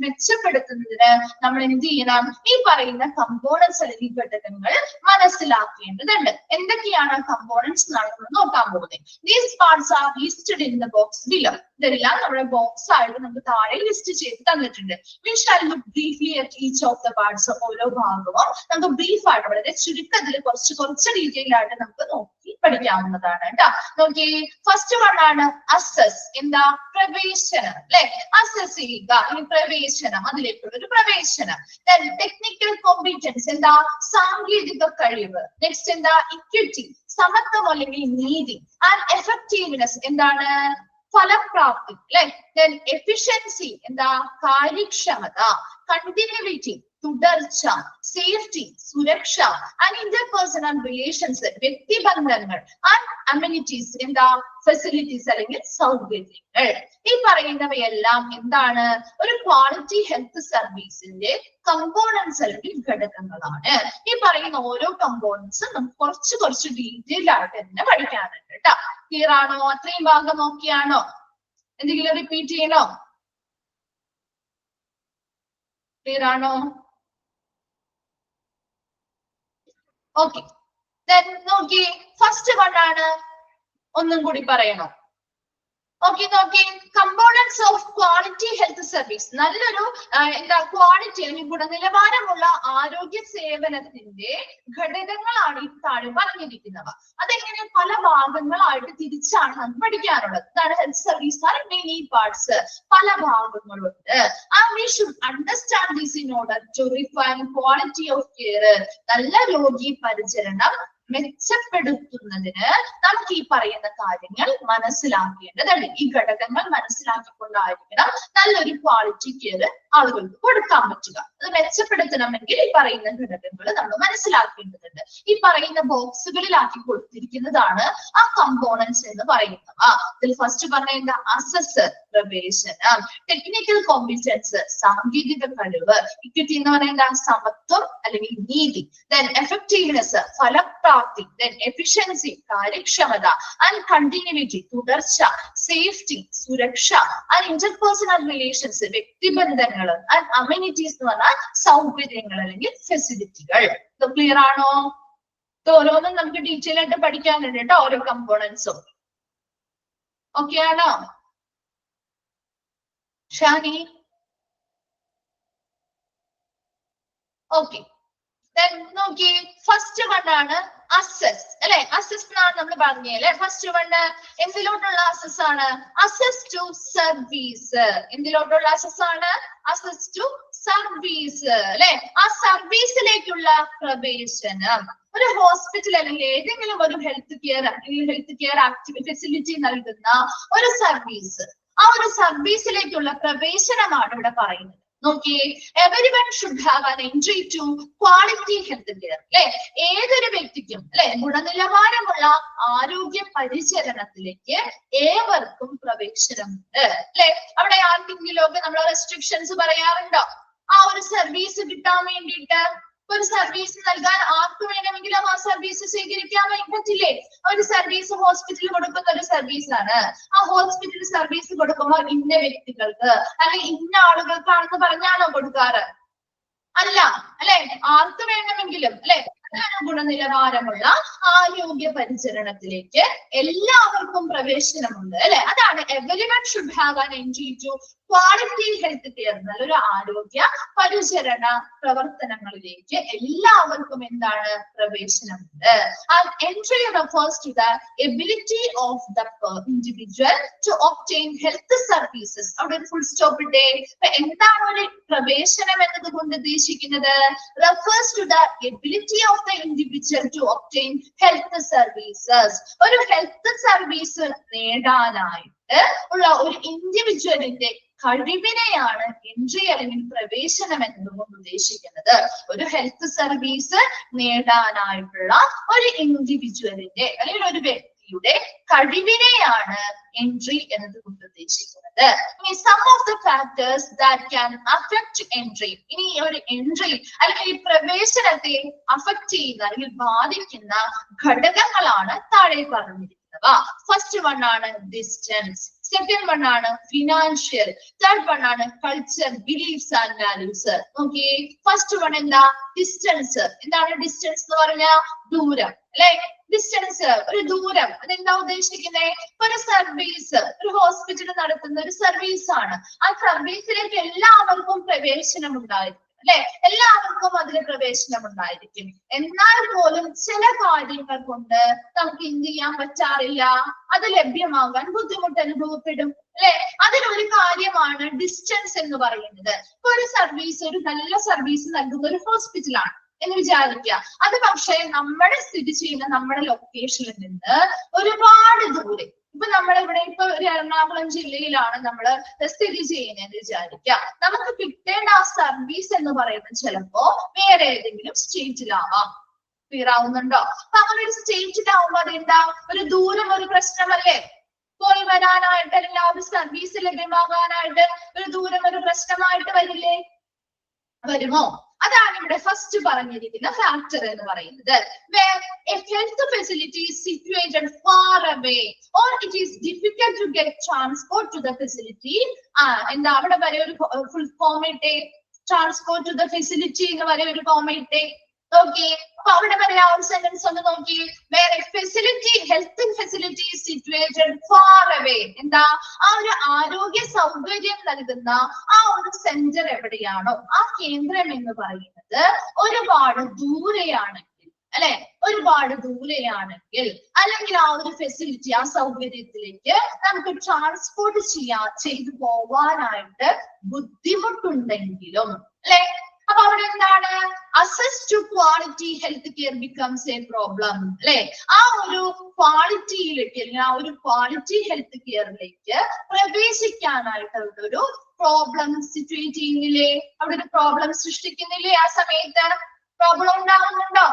മെച്ചപ്പെടുത്തുന്നതിന് നമ്മൾ എന്ത് ചെയ്യണം? ഈ പറയുന്ന കമ്പോണൻസ് അല്ലെങ്കിൽ ഘടകങ്ങൾ മനസ്സിലാക്കേണ്ടതുണ്ട്. എന്തൊക്കെയാണ് കമ്പോണൻസ് എന്നാണ് നോക്കാൻ പോകുന്നത്. These parts are listed in the box below. ഇതെല്ലാം നമ്മുടെ ബോക്സ് ആയിട്ട് നമുക്ക് താഴെ ലിസ്റ്റ് ചെയ്ത് തന്നിട്ടുണ്ട്. We shall look briefly at each of the parts. ഓരോ ഭാഗവും നമുക്ക് ബ്രീഫ് ആയിട്ട് വളരെ ചുരുക്കത്തിൽ കുറച്ച് ഡീറ്റെയിൽ ആയിട്ട് നമുക്ക് നോക്കി പഠിക്കാവുന്നതാണ് കേട്ടോ. നോക്കി, ഫസ്റ്റ് വൺ ആണ് അസസ്. എന്താ? പ്രവേശനം അല്ലെ. അസസ് ചെയ്യുക, പ്രവേശനം, അതിലേക്കുള്ള ഒരു പ്രവേശനം. Technical competence. എന്താ? സാങ്കേതിക കഴിവ്. നെക്സ്റ്റ് എന്താ? ഇക്വിറ്റി, സമത്വം അല്ലെങ്കിൽ നീതി. And effectiveness. എന്താണ്? ഫലപ്രാപ്തി അല്ലെ. എഫിഷ്യൻസി. എന്താ? കാര്യക്ഷമത. കണ്ടിന്യൂറ്റി, തുടർച്ച. സേഫ്റ്റി, സുരക്ഷ. ആൻഡ് ഇന്റർപേഴ്സണൽ റിലേഷൻസ്, വ്യക്തിബന്ധങ്ങൾ. And amenities. എന്താ? ഫെസിലിറ്റീസ് അല്ലെങ്കിൽ സൗകര്യങ്ങൾ. ഈ പറയുന്നവയെല്ലാം എന്താണ്? ഒരു ക്വാളിറ്റി ഹെൽത്ത് സർവീസിന്റെ കമ്പോണൻസ് അല്ലെങ്കിൽ ഘടകങ്ങളാണ്. ഈ പറയുന്ന ഓരോ കമ്പോണൻസും നമുക്ക് കുറച്ച് ഡീറ്റെയിൽ ആയിട്ട് തന്നെ പഠിക്കാനുണ്ട് കേട്ടോ. ക്ലിയർ ആണോ? അത്രയും ഭാഗം നോക്കിയാണോ? എന്തെങ്കിലും റിപ്പീറ്റ് ചെയ്യണോ? ക്ലിയർ ആണോ? ഓക്കെ, നോക്കി, ഫസ്റ്റ് വൺ ആണ്. ഒന്നും കൂടി പറയണോ? ഓക്കെ, നോക്കി, components of quality health service. നല്ലൊരു എന്താ ക്വാളിറ്റി അല്ലെങ്കിൽ ഗുണനിലവാരമുള്ള ആരോഗ്യ സേവനത്തിന്റെ ഘടകങ്ങളാണ് ഈ താഴെ പറഞ്ഞിരിക്കുന്നവ. അതെങ്ങനെ പല ഭാഗങ്ങളായിട്ട് തിരിച്ചാണ് നമുക്ക് പഠിക്കാനുള്ളത്. ഇതാണ് health service are many parts, പല ഭാഗങ്ങളുണ്ട്. And we should understand this in order to refine quality of care. നല്ല രോഗി പരിചരണം മെച്ചപ്പെടുത്തുന്നതിന് നമുക്ക് ഈ പറയുന്ന കാര്യങ്ങൾ മനസ്സിലാക്കേണ്ടതുണ്ട്. ഈ ഘടകങ്ങൾ മനസ്സിലാക്കിക്കൊണ്ടായിരിക്കണം നല്ലൊരു ക്വാളിറ്റി കെയർ ആളുകൾക്ക് കൊടുക്കാൻ പറ്റുക. അത് മെച്ചപ്പെടുത്തണമെങ്കിൽ ഈ പറയുന്ന ഘടകങ്ങൾ നമ്മൾ മനസ്സിലാക്കേണ്ടതുണ്ട്. ഈ പറയുന്ന ബോക്സുകളിലാക്കി കൊടുത്തിരിക്കുന്നതാണ് ആ കമ്പോണൻസ് എന്ന് പറയുന്നത്. ഇതിൽ ഫസ്റ്റ് പറഞ്ഞ എന്താ? അസസ്, പ്രവേശനം. ടെക്നിക്കൽ കോമ്പിറ്റൻസ് സാങ്കേതിക കഴിവ്. ഇക്വിറ്റി എന്ന് പറയുന്നത് സമത്വം അല്ലെങ്കിൽ നീതി. ദെൻ എഫക്റ്റീവ്നെസ് ഫലപ്രാപ്തി. ദെൻ എഫിഷ്യൻസി കാര്യക്ഷമത. ആൻഡ് കണ്ടിന്യൂറ്റി തുടർച്ച. സേഫ്റ്റി സുരക്ഷ. ആൻഡ് ഇന്റർപേഴ്സണൽ റിലേഷൻസ് വ്യക്തിബന്ധങ്ങൾ. ആൻഡ് അമ്യൂണിറ്റീസ് എന്ന് പറഞ്ഞാൽ സൗകര്യങ്ങൾ അല്ലെങ്കിൽ ഫെസിലിറ്റികൾ. ഇത് ക്ലിയർ ആണോ? ഇത് ഓരോന്നും നമുക്ക് ഡീറ്റെയിൽ ആയിട്ട് പഠിക്കാനുണ്ട് കേട്ടോ, ഓരോ കമ്പോണൻസും. ഓക്കെ ആണോ ഷാനി? ഓക്കെ. നോക്കി ഫസ്റ്റ് വൺ ആണ് അസസ് അല്ലെ. അസസ് എന്നാണ് നമ്മൾ പറഞ്ഞല്ലേ. ഫസ്റ്റ് വണ് എന്തിലോട്ടുള്ള അസസ് ആണ്? Access to service. എന്തിലോട്ടുള്ള അസസ് ആണ്? അസസ് ടു സർവീസ് അല്ലെ. ആ സർവീസിലേക്കുള്ള പ്രവേശനം. ഒരു ഹോസ്പിറ്റൽ അല്ലെങ്കിൽ ഏതെങ്കിലും ഒരു ഹെൽത്ത് കെയർ ഫെസിലിറ്റി നൽകുന്ന ഒരു സർവീസ്, ആ ഒരു സർവീസിലേക്കുള്ള പ്രവേശനമാണ് ഇവിടെ പറയുന്നത്. നോക്കിയേ, everyone should have an entry to quality health care. അല്ലെ, ഏതൊരു വ്യക്തിക്കും അല്ലെ ഗുണനിലവാരമുള്ള ആരോഗ്യ പരിചരണത്തിലേക്ക് ഏവർക്കും പ്രവേശനമുണ്ട് അല്ലെ. അവിടെ ആർക്കെങ്കിലും ഒക്കെ നമ്മൾ റെസ്ട്രിക്ഷൻസ് പറയാറുണ്ടോ? ആ ഒരു സർവീസ് കിട്ടാൻ വേണ്ടിയിട്ട് ഒരു സർവീസ് നൽകാൻ ആർക്ക് വേണമെങ്കിലും ആ സർവീസ് സ്വീകരിക്കാൻ പറ്റില്ലേ? ഒരു സർവീസ് ഹോസ്പിറ്റലിൽ കൊടുക്കുന്ന ഒരു സർവീസ് ആണ്. ആ ഹോസ്പിറ്റൽ സർവീസ് കൊടുക്കുമ്പോൾ ഇന്ന വ്യക്തികൾക്ക് അല്ലെങ്കിൽ ഇന്ന ആളുകൾക്കാണെന്ന് പറഞ്ഞാണോ കൊടുക്കാറ്? അല്ല അല്ലെ, ആർക്ക് വേണമെങ്കിലും അല്ലെ ഗുണനിലവാരമുള്ള ആരോഗ്യ പരിചരണത്തിലേക്ക് എല്ലാവർക്കും പ്രവേശനമുണ്ട് അല്ലെ. അതാണ് everyone should have an entry to quality health care. നല്ലൊരു ആരോഗ്യ പരിചരണ പ്രവർത്തനങ്ങളിലേക്ക് എല്ലാവർക്കും എന്താണ്? പ്രവേശനമുണ്ട്. And entry refers to the ability of the individual to obtain health services. അവിടെ ഫുൾ സ്റ്റോപ്പ് ഇട്ടേ. എന്താണ് ഒരു പ്രവേശനം എന്നതുകൊണ്ട് ഉദ്ദേശിക്കുന്നത്? refers to the ability of the individual to obtain health services. ഒരു ഹെൽത്ത് സർവീസ് നേടാനായിട്ട് ഉള്ള ഒരു ഇൻഡിവിജ്വലിന്റെ കഴിവിനെയാണ് എൻട്രി അല്ലെങ്കിൽ പ്രവേശനം എന്നതുകൊണ്ട് ഉദ്ദേശിക്കുന്നത്. ഒരു ഹെൽത്ത് സർവീസ് നേടാനായിട്ടുള്ള ഒരു ഇൻഡിവിജ്വലിന്റെ അല്ലെങ്കിൽ ഒരു വ്യക്തിയുടെ കഴിവിനെയാണ് എൻട്രി എന്നതുകൊണ്ട് ഉദ്ദേശിക്കുന്നത്. ഇനി some of the factors that can affect entry. ഇനി ഒരു എൻട്രി അല്ലെങ്കിൽ ഈ പ്രവേശനത്തെ അഫക്ട് ചെയ്യുന്ന അല്ലെങ്കിൽ ബാധിക്കുന്ന ഘടകങ്ങളാണ് താഴെ പറഞ്ഞിരിക്കുന്നത്. ഫസ്റ്റ് വൺ ആണ് ഡിസ്റ്റൻസ്. സെക്കൻഡ് വൺ ആണ് ഫിനാൻഷ്യൽ. തേർഡ് വൺ ആണ് കൾച്ചർ, ബിലീഫ്സ് ആൻഡ് വാല്യൂസ്. നോക്കിയേ, ഫസ്റ്റ് വൺ എന്താ? ഡിസ്റ്റൻസ്. എന്താണ് ഡിസ്റ്റൻസ് എന്ന് പറഞ്ഞാൽ? ദൂരം അല്ലെ. ഡിസ്റ്റൻസ് ഒരു ദൂരം. അതെന്താ ഉദ്ദേശിക്കുന്നത്? ഒരു സർവീസ്, ഒരു ഹോസ്പിറ്റൽ നടത്തുന്ന ഒരു സർവീസ് ആണ്. ആ സർവീസിലേക്ക് എല്ലാവർക്കും പ്രവേശനം ഉണ്ടായിരിക്കും അല്ലെ. എല്ലാവർക്കും അതിൽ പ്രവേശനം ഉണ്ടായിരിക്കും. എന്നാൽ പോലും ചില കാര്യങ്ങൾ കൊണ്ട് നമുക്ക് എന്ത് ചെയ്യാൻ പറ്റാറില്ല, അത് ലഭ്യമാകാൻ ബുദ്ധിമുട്ട് അനുഭവപ്പെടും അല്ലെ. അതിലൊരു കാര്യമാണ് ഡിസ്റ്റൻസ് എന്ന് പറയുന്നത്. ഇപ്പൊ ഒരു സർവീസ്, ഒരു നല്ല സർവീസ് നൽകുന്ന ഒരു ഹോസ്പിറ്റലാണ് എന്ന് വിചാരിക്കുക. അത് പക്ഷേ നമ്മുടെ സ്ഥിതി ചെയ്യുന്ന നമ്മുടെ ലൊക്കേഷനിൽ നിന്ന് ഒരുപാട് ദൂരെ. ഇപ്പൊ നമ്മളിവിടെ ഇപ്പൊ ഒരു എറണാകുളം ജില്ലയിലാണ് നമ്മൾ സ്ഥിതി ചെയ്യുന്നതെന്ന് വിചാരിക്കുക. നമുക്ക് കിട്ടേണ്ട ആ സർവീസ് എന്ന് പറയുന്നത് ചിലപ്പോ വേറെ ഏതെങ്കിലും സ്റ്റേറ്റിലാവാം. ക്ലിയർ ആവുന്നുണ്ടോ? അപ്പൊ അങ്ങനെ ഒരു സ്റ്റേറ്റിലാവുമ്പോ അതെന്താ? ഒരു ദൂരം ഒരു പ്രശ്നമല്ലേ? പോയി വരാനായിട്ട് അല്ലെങ്കിൽ ആ ഒരു സർവീസ് ലഭ്യമാകാനായിട്ട് ഒരു ദൂരം ഒരു പ്രശ്നമായിട്ട് വരില്ലേ? വരുമോ? അതാണ് ഇവിടെ ഫസ്റ്റ് പറഞ്ഞിരിക്കുന്ന ഫാക്ടർ എന്ന് പറയുന്നത്. Where a health facility is situated far away or it is difficult to get transport to the facility. എന്താ അവിടെ വരെ ഒരു ഫുൾ ഫോം ഇട്ടേ. ട്രാൻസ്പോർട്ട് ടു ദ ഫെസിലിറ്റി എന്ന് വരെ ഒരു ഫോം ഇട്ടേ. നോക്കി, അപ്പൊ അവിടെ വരെ ആ ഒരു സെന്റൻസ് ഒന്ന് നോക്കി. വേറെ facility, health facility situated far away. എന്താ? ആ ഒരു ആരോഗ്യ സൗകര്യം നൽകുന്ന ആ ഒരു സെന്റർ എവിടെയാണോ ആ കേന്ദ്രം എന്ന് പറയുന്നത് ഒരുപാട് ദൂരെയാണെങ്കിൽ അല്ലെ, ഒരുപാട് ദൂരെയാണെങ്കിൽ അല്ലെങ്കിൽ ആ ഒരു ഫെസിലിറ്റി, ആ സൗകര്യത്തിലേക്ക് നമുക്ക് ട്രാൻസ്പോർട്ട് ചെയ്തു പോവാനായിട്ട് ബുദ്ധിമുട്ടുണ്ടെങ്കിലും അല്ലെ. അപ്പൊ അവിടെ എന്താണ്? Access to quality health care becomes a problem അല്ലെ. ആ ഒരു ക്വാളിറ്റിയിലേക്ക് അല്ലെങ്കിൽ ആ ഒരു ക്വാളിറ്റി ഹെൽത്ത് കെയറിലേക്ക് പ്രവേശിക്കാനായിട്ട് ഒരു പ്രോബ്ലം സിറ്റുവേറ്റ് ചെയ്യുന്നില്ലേ? അവിടെ ഒരു പ്രോബ്ലം സൃഷ്ടിക്കുന്നില്ലേ? ആ സമയത്ത് പ്രോബ്ലം ഉണ്ടാകുന്നുണ്ടോ?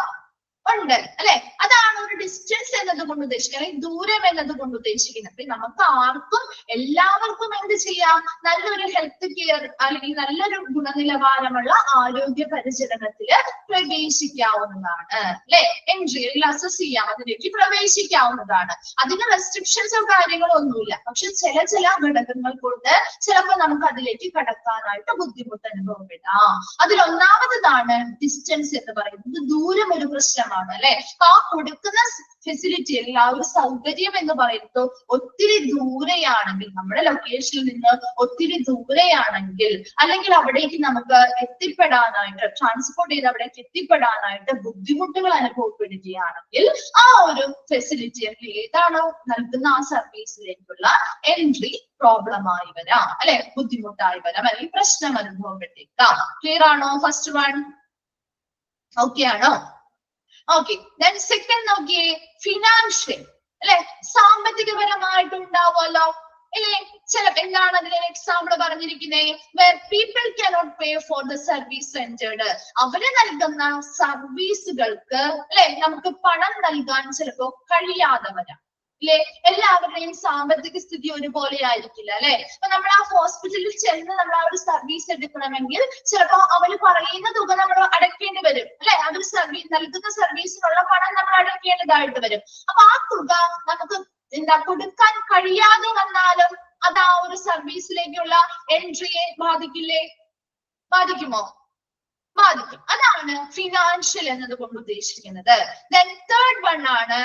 ഉണ്ട് അല്ലെ. അതാണ് ഒരു ഡിസ്റ്റൻസ് എന്നതുകൊണ്ട് ഉദ്ദേശിക്കുന്നത്, ദൂരം എന്നതുകൊണ്ട് ഉദ്ദേശിക്കുന്നത്. നമുക്ക് ആർക്കും എല്ലാവർക്കും എന്ത് ചെയ്യാം, നല്ലൊരു ഹെൽത്ത് കെയർ അല്ലെങ്കിൽ നല്ലൊരു ഗുണനിലവാരമുള്ള ആരോഗ്യ പരിചരണത്തില് പ്രവേശിക്കാവുന്നതാണ് അല്ലെ. എൻട്രി അല്ലെങ്കിൽ അസസ് ചെയ്യാം, അതിലേക്ക് പ്രവേശിക്കാവുന്നതാണ്. അതിന് റെസ്ട്രിക്ഷൻസോ കാര്യങ്ങളോ ഒന്നുമില്ല. പക്ഷെ ചില ഘടകങ്ങൾ കൊണ്ട് ചിലപ്പോൾ നമുക്ക് അതിലേക്ക് കടക്കാനായിട്ട് ബുദ്ധിമുട്ട് അനുഭവപ്പെടാം. അതിലൊന്നാമതാണ് ഡിസ്റ്റൻസ് എന്ന് പറയുന്നത്. ദൂരം ഒരു പ്രശ്നമാണ് അല്ലെ. ആ കൊടുക്കുന്ന ഫെസിലിറ്റി അല്ലെങ്കിൽ ആ ഒരു സൗകര്യം എന്ന് പറയുന്നത് ഒത്തിരി ദൂരെയാണെങ്കിൽ, നമ്മുടെ ലൊക്കേഷനിൽ നിന്ന് ഒത്തിരി ദൂരെയാണെങ്കിൽ, അല്ലെങ്കിൽ അവിടേക്ക് നമുക്ക് എത്തിപ്പെടാനായിട്ട് ട്രാൻസ്പോർട്ട് ചെയ്ത് അവിടേക്ക് എത്തിപ്പെടാനായിട്ട് ബുദ്ധിമുട്ടുകൾ അനുഭവപ്പെടുകയാണെങ്കിൽ ആ ഒരു ഫെസിലിറ്റി അല്ലെങ്കിൽ ഏതാണോ നൽകുന്ന ആ സർവീസിലേക്കുള്ള എൻട്രി പ്രോബ്ലം ആയി വരാം അല്ലെ, ബുദ്ധിമുട്ടായി വരാം, അല്ലെങ്കിൽ പ്രശ്നം അനുഭവപ്പെട്ടേക്കാം. ക്ലിയർ ആണോ ഫസ്റ്റ് വൺ? ഓക്കെ ആണോ? ഓക്കെ. ദെൻ സെക്കൻഡ് നോക്കിയേ, ഫിനാൻഷ്യൽ അല്ലെ, സാമ്പത്തികപരമായിട്ടുണ്ടാവുമല്ലോ അല്ലെ. എന്താണ് അതിന് എക്സാമ്പിൾ പറഞ്ഞിരിക്കുന്നത്? where people cannot pay for the service rendered. അവര് നൽകുന്ന സർവീസുകൾക്ക് അല്ലെ നമുക്ക് പണം നൽകാൻ ചിലപ്പോ കഴിയാതെ വരാം അല്ലെ. എല്ലാവരുടെയും സാമ്പത്തിക സ്ഥിതി ഒരുപോലെ ആയിരിക്കില്ല അല്ലെ. അപ്പൊ നമ്മൾ ആ ഹോസ്പിറ്റലിൽ ചെന്ന് നമ്മൾ ആ ഒരു സർവീസ് എടുക്കണമെങ്കിൽ ചിലപ്പോ അവര് പറയുന്ന തുക നമ്മൾ അടയ്ക്കേണ്ടി വരും അല്ലെ. അവർ നൽകുന്ന സർവീസിനുള്ള പണം നമ്മൾ അടയ്ക്കേണ്ടതായിട്ട് വരും. അപ്പൊ ആ തുക നമുക്ക് കൊടുക്കാൻ കഴിയാതെ വന്നാലും അത് ആ ഒരു സർവീസിലേക്കുള്ള എൻട്രിയെ ബാധിക്കില്ലേ? ബാധിക്കുമോ? ബാധിക്കും. അതാണ് ഫിനാൻഷ്യൽ എന്നതുകൊണ്ട് ഉദ്ദേശിക്കുന്നത്. ദെൻ തേർഡ് വൺ ആണ്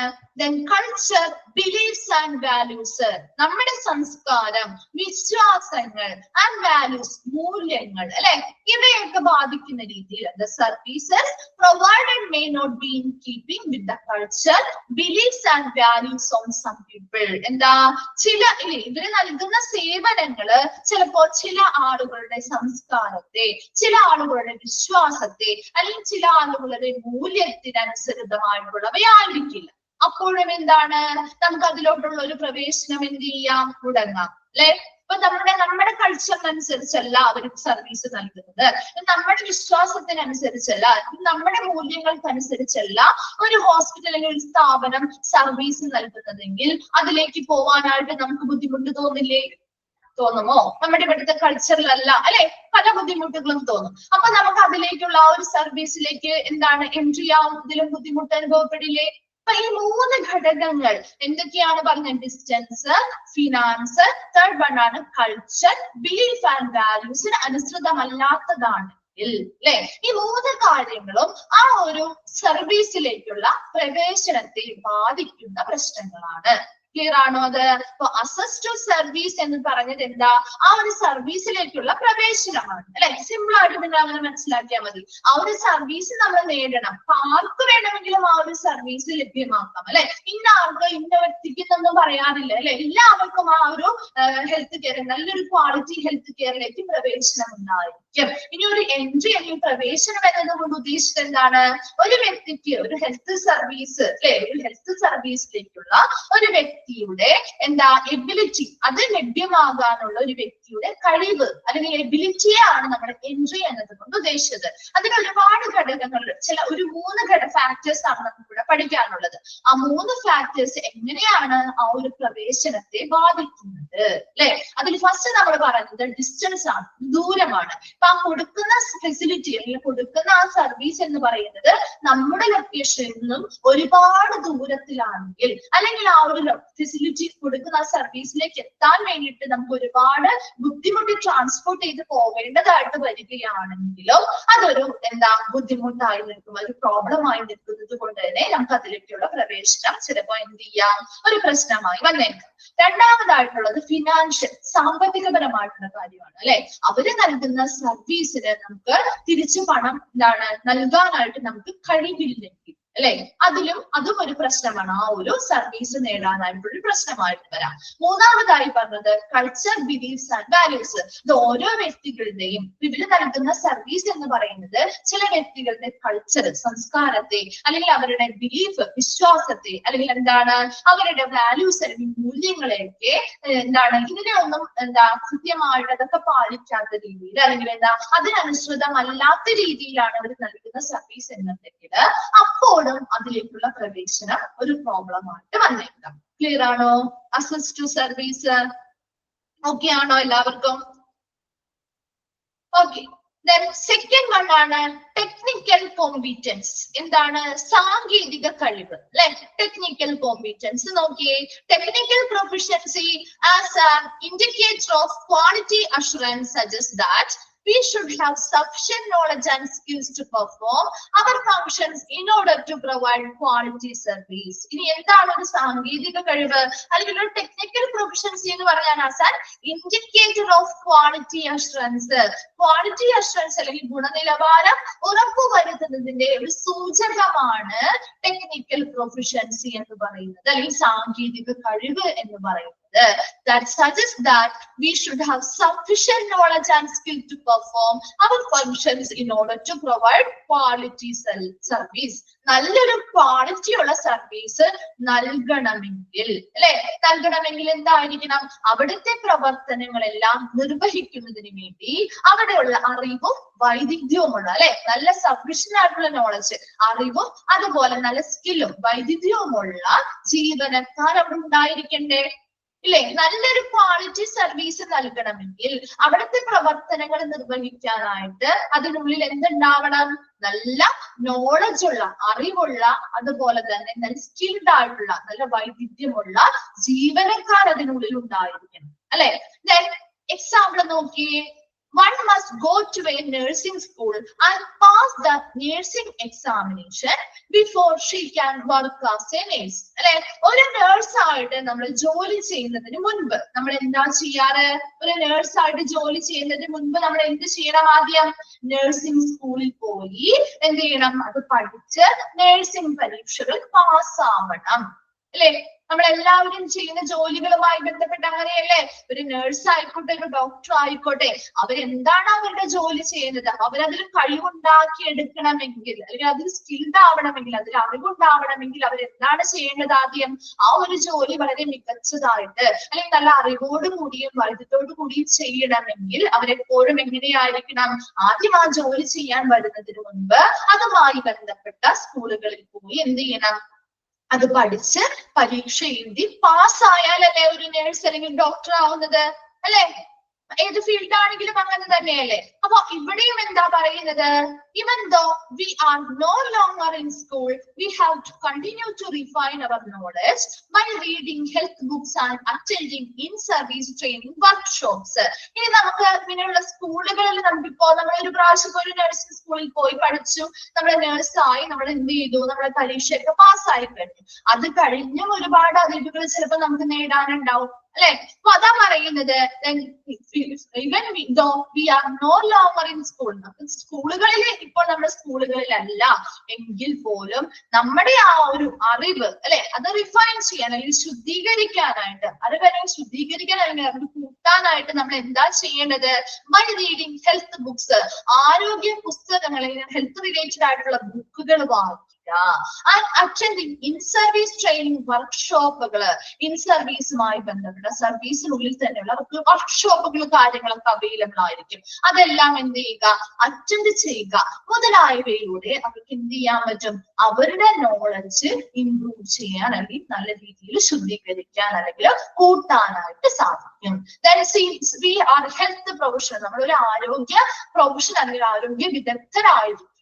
കൾച്ചർ, ബിലീഫ്സ് ആൻഡ് വാല്യൂസ്. നമ്മുടെ സംസ്കാരം, വിശ്വാസങ്ങൾ ആൻഡ് വാല്യൂസ്, മൂല്യങ്ങൾ അല്ലെ, ഇവയൊക്കെ ബാധിക്കുന്ന രീതിയിൽ the services provided may not be in keeping with the culture, beliefs and values of some people. എന്താ ഇവര് നൽകുന്ന സേവനങ്ങള് ചിലപ്പോ ചില ആളുകളുടെ സംസ്കാരത്തെ, ചില ആളുകളുടെ വിശ്വാസത്തെ അല്ലെങ്കിൽ ചില ആളുകളുടെ മൂല്യത്തിനനുസൃതമായിട്ടുള്ളവയായിരിക്കില്ല. അപ്പോഴും എന്താണ്, നമുക്ക് അതിലോട്ടുള്ള ഒരു പ്രവേശനം എന്ത് ചെയ്യാം, തുടങ്ങാം അല്ലെ. ഇപ്പൊ നമ്മുടെ കൾച്ചറിനനുസരിച്ചല്ല അവർ സർവീസ് നൽകുന്നത്, നമ്മുടെ വിശ്വാസത്തിനനുസരിച്ചല്ല, നമ്മുടെ മൂല്യങ്ങൾക്കനുസരിച്ചല്ല ഒരു ഹോസ്പിറ്റൽ അല്ലെങ്കിൽ ഒരു സ്ഥാപനം സർവീസ് നൽകുന്നതെങ്കിൽ അതിലേക്ക് പോവാനായിട്ട് നമുക്ക് ബുദ്ധിമുട്ട് തോന്നില്ലേ? തോന്നുമോ? നമ്മുടെ ഇവിടുത്തെ കൾച്ചറിലല്ല അല്ലെ, പല ബുദ്ധിമുട്ടുകളും തോന്നും. അപ്പൊ നമുക്ക് അതിലേക്കുള്ള ആ ഒരു സർവീസിലേക്ക് എന്താണ് എൻട്രി ആവുന്നതിലും ബുദ്ധിമുട്ട് അനുഭവപ്പെടില്ലേ? അപ്പൊ ഈ മൂന്ന് ഘടകങ്ങൾ എന്തൊക്കെയാണ് പറഞ്ഞത്? ഡിസ്റ്റൻസ്, ഫിനാൻസ്, തേർഡ് വൺ ആണ് കൾച്ചർ, ബിലീഫ് ആൻഡ് വാല്യൂസിന് അനുസൃതമല്ലാത്തതാണ് അല്ലെ. ഈ മൂന്ന് കാര്യങ്ങളും ആ ഒരു സർവീസിലേക്കുള്ള പ്രവേശനത്തെ ബാധിക്കുന്ന പ്രശ്നങ്ങളാണ്. ക്ലിയർ ആണോ? അത് ഇപ്പൊ അസസ് ടു സർവീസ് എന്ന് പറഞ്ഞത് എന്താ? ആ ഒരു സർവീസിലേക്കുള്ള പ്രവേശനമാണ് അല്ലെ. സിമ്പിൾ ആയിട്ട് നിങ്ങൾ അങ്ങനെ മനസ്സിലാക്കിയാൽ മതി. ആ ഒരു സർവീസ് നമ്മൾ നേടണം. അപ്പൊ ആർക്ക് വേണമെങ്കിലും ആ ഒരു സർവീസ് ലഭ്യമാക്കാം അല്ലെ. ഇന്ന ആൾക്ക് ഇന്ന വ്യക്തിക്ക് എന്നൊന്നും പറയാറില്ല അല്ലെ. എല്ലാവർക്കും ആ ഒരു ഹെൽത്ത് കെയർ, നല്ലൊരു ക്വാളിറ്റി ഹെൽത്ത് കെയറിലേക്ക് പ്രവേശനം ഉണ്ടായിരിക്കും. ഇനി ഒരു എൻട്രി അല്ലെങ്കിൽ പ്രവേശനം എന്നതുകൊണ്ട് ഉദ്ദേശിച്ചത് എന്താണ്? ഒരു വ്യക്തിക്ക് ഒരു ഹെൽത്ത് സർവീസ് അല്ലെ, ഒരു ഹെൽത്ത് സർവീസിലേക്കുള്ള ഒരു വ്യക്തിയുടെ എബിലിറ്റി, അത് ലഭ്യമാകാനുള്ള ഒരു വ്യക്തിയുടെ കഴിവ് അല്ലെങ്കിൽ എബിലിറ്റിയാണ് നമ്മൾ എൻട്രി എന്നതുകൊണ്ട് ഉദ്ദേശിച്ചത്. അതിന് ഒരുപാട് ഘടകങ്ങൾ, ഒരു 3 ഫാക്ടേഴ്സ് ആണ് നമുക്ക് ഇവിടെ പഠിക്കാനുള്ളത്. ആ 3 ഫാക്ടേഴ്സ് എങ്ങനെയാണ് ആ ഒരു പ്രവേശനത്തെ ബാധിക്കുന്നത് അല്ലെ. അതിൽ ഫസ്റ്റ് നമ്മൾ പറയുന്നത് ഡിസ്റ്റൻസ് ആണ്, ദൂരമാണ്. അപ്പൊ ആ കൊടുക്കുന്ന ഫെസിലിറ്റി അല്ലെങ്കിൽ കൊടുക്കുന്ന ആ സർവീസ് എന്ന് പറയുന്നത് നമ്മുടെ ലൊക്കേഷനിൽ നിന്നും ഒരുപാട് ദൂരത്തിലാണെങ്കിൽ, അല്ലെങ്കിൽ ആ ഒരു ഫെസിലിറ്റി കൊടുക്കുന്ന ആ സർവീസിലേക്ക് എത്താൻ വേണ്ടിയിട്ട് നമുക്ക് ഒരുപാട് ബുദ്ധിമുട്ടി ട്രാൻസ്പോർട്ട് ചെയ്ത് പോവേണ്ടതായിട്ട് വരികയാണെങ്കിലും അതൊരു ബുദ്ധിമുട്ടായി നിൽക്കും, ഒരു പ്രോബ്ലം ആയി നിൽക്കുന്നത് കൊണ്ട് തന്നെ നമുക്ക് അതിലേക്കുള്ള പ്രവേശനം ചിലപ്പോ എന്ത് ചെയ്യാം, ഒരു പ്രശ്നമായി വന്നേക്കാം. രണ്ടാമതായിട്ടുള്ളത് ഫിനാൻഷ്യൽ, സാമ്പത്തികപരമായിട്ടുള്ള കാര്യമാണ് അല്ലെ. അവര് നൽകുന്ന സർവീസിന് നമുക്ക് തിരിച്ചു പണം നൽകാനായിട്ട് നമുക്ക് കഴിവില്ലെങ്കിൽ അല്ലെ, അതും ഒരു പ്രശ്നമാണ്. ആ ഒരു സർവീസ് നേടാനായിട്ടൊരു പ്രശ്നമായിട്ട് വരാം. മൂന്നാമതായി പറഞ്ഞത് കൾച്ചർ, ബിലീഫ്സ് ആൻഡ് വാല്യൂസ്. ഇത് ഓരോ വ്യക്തികളുടെയും ഇവര് നൽകുന്ന സർവീസ് എന്ന് പറയുന്നത് ചില വ്യക്തികളുടെ കൾച്ചർ, സംസ്കാരത്തെ, അല്ലെങ്കിൽ അവരുടെ ബിലീഫ്, വിശ്വാസത്തെ, അല്ലെങ്കിൽ അവരുടെ വാല്യൂസ് അല്ലെങ്കിൽ മൂല്യങ്ങളെയൊക്കെ ഇതിനെയൊന്നും കൃത്യമായിട്ട് അതൊക്കെ പാലിക്കാത്ത രീതിയിൽ, അല്ലെങ്കിൽ അതിനനുസൃതമല്ലാത്ത രീതിയിലാണ് അവർ നൽകുന്ന സർവീസ് എന്നുണ്ടെങ്കിൽ അപ്പോൾ ചിലപ്പോഴും അതിലേക്കുള്ള പ്രവേശനം ഒരു പ്രോബ്ലം ആയിട്ട് വന്നേക്കാം. ക്ലിയർ ആണോ? അക്സസ് ടു സർവീസ് ഓക്കെ ആണോ എല്ലാവർക്കും? ഓക്കെ. Then second one ആണ് ടെക്നിക്കൽ കോമ്പീറ്റൻസ്. എന്താണ്? സാങ്കേതിക കഴിവ് അല്ലെ? ടെക്നിക്കൽ കോമ്പീറ്റൻസ് നോക്കിയേ. Technical proficiency as an indicator of quality assurance suggests that we should have sufficient knowledge and skills to perform our functions in order to provide quality service. ഇനി എന്താണ് ഒരു സാങ്കേതിക കഴിവ് അല്ലെങ്കിൽ ഒരു ടെക്നിക്കൽ പ്രൊഫിഷ്യൻസി എന്ന് പറഞ്ഞാൽ as an indicator of quality assurance. Quality assurance അല്ലെങ്കിൽ ഗുണനിലവാരം ഉറപ്പുവരുത്തുന്നതിന്റെ ഒരു സൂചകമാണ് ടെക്നിക്കൽ പ്രൊഫിഷ്യൻസി എന്ന് പറയുന്നത്, അല്ലെങ്കിൽ സാങ്കേതിക കഴിവ് എന്ന് പറയുന്നത്. That suggests that we should have sufficient knowledge and skill to perform our functions in order to provide quality service. നല്ലൊരു ക്വാളിറ്റി ഉള്ള സർവീസ് നൽകണമെങ്കിൽ അല്ലെ, നൽകണമെങ്കിൽ എന്തായിരിക്കണം? അവിടുത്തെ പ്രവർത്തനങ്ങളെല്ലാം നിർവഹിക്കുന്നതിന് വേണ്ടി അവിടെയുള്ള അറിവും വൈദഗ്ധ്യവുമുള്ള അല്ലെ, നല്ല സഫിഷ്യന്റ് ആയിട്ടുള്ള നോളജ്, അറിവും അതുപോലെ നല്ല സ്കില്ലും വൈദഗ്ധ്യവുമുള്ള ജീവനക്കാർ അവിടെ ഉണ്ടായിരിക്കണ്ടേ ഇല്ലേ? നല്ലൊരു ക്വാളിറ്റി സർവീസ് നൽകണമെങ്കിൽ അവിടുത്തെ പ്രവർത്തനങ്ങൾ നിർവഹിക്കാനായിട്ട് അതിനുള്ളിൽ എന്തുണ്ടാവണം? നല്ല നോളജ് ഉള്ള, അറിവുള്ള, അതുപോലെ തന്നെ നല്ല സ്കിൽഡ് ആയിട്ടുള്ള, നല്ല വൈദഗ്ധ്യമുള്ള ജീവനക്കാർ അതിനുള്ളിൽ ഉണ്ടായിരിക്കണം അല്ലെ. എക്സാമ്പിൾ നോക്കിയേ. One must go to a nursing school and pass the nursing examination before she can work as a nurse. അല്ലെ, ഒരു നേഴ്സ് ആയിട്ട് നമ്മൾ ജോലി ചെയ്യുന്നതിന് മുൻപ് നമ്മൾ എന്താ ചെയ്യാറ്? ഒരു നേഴ്സ് ആയിട്ട് ജോലി ചെയ്യുന്നതിന് മുൻപ് നമ്മൾ എന്ത് ചെയ്യണം? ആദ്യം നഴ്സിംഗ് സ്കൂളിൽ പോയി എന്ത് ചെയ്യണം? അത് പഠിച്ച് നഴ്സിംഗ് പരീക്ഷകൾ പാസ്സാവണം അല്ലെ. നമ്മളെല്ലാവരും ചെയ്യുന്ന ജോലികളുമായി ബന്ധപ്പെട്ട് അങ്ങനെയല്ലേ? ഒരു നേഴ്സ് ആയിക്കോട്ടെ, ഒരു ഡോക്ടർ ആയിക്കോട്ടെ, അവരെന്താണ് അവരുടെ ജോലി ചെയ്യുന്നത്? അവരതിൽ കഴിവുണ്ടാക്കി എടുക്കണമെങ്കിൽ, അല്ലെങ്കിൽ അതിൽ സ്കിൽഡ് ആവണമെങ്കിൽ, അതിൽ അറിവുണ്ടാവണമെങ്കിൽ അവരെന്താണ് ചെയ്യേണ്ടത്? ആദ്യം ആ ഒരു ജോലി വളരെ മികച്ചതായിട്ട് അല്ലെങ്കിൽ നല്ല അറിവോട് കൂടിയും വൈദ്യുതോടു കൂടിയും ചെയ്യണമെങ്കിൽ അവരെപ്പോഴും എങ്ങനെയായിരിക്കണം? ആദ്യം ആ ജോലി ചെയ്യാൻ വരുന്നതിന് മുൻപ് അതുമായി ബന്ധപ്പെട്ട സ്കൂളുകളിൽ പോയി എന്ത് ചെയ്യണം? അത് പഠിച്ച് പരീക്ഷ എഴുതി പാസ്സായാലല്ലേ ഒരു നേഴ്സ് അല്ലെങ്കിൽ ഡോക്ടർ ആവുന്നത് അല്ലെ? ഏത് ഫീൽഡ് ആണെങ്കിലും അങ്ങനെ തന്നെയല്ലേ. അപ്പൊ ഇവിടെയും എന്താ പറയുന്നത്? Even though we are no longer in school, we have to continue to refine our knowledge by reading health books and attending in-service training workshops. ഇനി നമുക്ക് ഇങ്ങനെയുള്ള സ്കൂളുകളിൽ നമുക്കിപ്പോ നമ്മളൊരു പ്രാവശ്യം ഒരു നഴ്സിംഗ് സ്കൂളിൽ പോയി പഠിച്ചു, നമ്മൾ നേഴ്സായി, നമ്മൾ എന്ത് ചെയ്തു? നമ്മുടെ പരീക്ഷയൊക്കെ പാസ്സായി കഴിഞ്ഞു. അത് കഴിഞ്ഞും ഒരുപാട് അറിവുകൾ ചിലപ്പോൾ നമുക്ക് നേടാനുണ്ടാവും അല്ലെ. അപ്പൊ അതാ പറയുന്നത് even though we are no longer in school, സ്കൂളുകളിൽ ഇപ്പോൾ നമ്മുടെ സ്കൂളുകളിലല്ല എങ്കിൽ പോലും നമ്മുടെ ആ ഒരു അറിവ് അല്ലെ, അത് റിഫൈൻ ചെയ്യാൻ അല്ലെങ്കിൽ ശുദ്ധീകരിക്കാനായിട്ട്, അറിവ് ശുദ്ധീകരിക്കാൻ അല്ലെങ്കിൽ അറിവ് കൂട്ടാനായിട്ട് നമ്മൾ എന്താ ചെയ്യേണ്ടത്? ബൈ റീഡിങ് ഹെൽത്ത് ബുക്സ്, ആരോഗ്യ പുസ്തകങ്ങൾ, ഹെൽത്ത് റിലേറ്റഡ് ആയിട്ടുള്ള ബുക്കുകൾ വായിക്കുക. അറ്റൻഡിങ് ഇൻ സർവീസ് ട്രെയിനിങ് വർക്ക്ഷോപ്പുകള്, ഇൻ സർവീസുമായി ബന്ധപ്പെട്ട സർവീസിനുള്ളിൽ തന്നെയുള്ള അവർക്ക് വർക്ക്ഷോപ്പുകൾ കാര്യങ്ങളൊക്കെ അവൈലബിൾ ആയിരിക്കും. അതെല്ലാം എന്ത് ചെയ്യുക? അറ്റൻഡ് ചെയ്യുക മുതലായവയിലൂടെ അവർക്ക് എന്ത് ചെയ്യാൻ പറ്റും? അവരുടെ നോളജ് ഇംപ്രൂവ് ചെയ്യാൻ അല്ലെങ്കിൽ നല്ല രീതിയിൽ ശുദ്ധീകരിക്കാൻ അല്ലെങ്കിൽ കൂട്ടാനായിട്ട് സാധിക്കും. Then since we are health professional, നമ്മൾ ഒരു ആരോഗ്യ പ്രൊഫഷണൽ അല്ലെങ്കിൽ ആരോഗ്യ വിദഗ്ധരായിരിക്കും,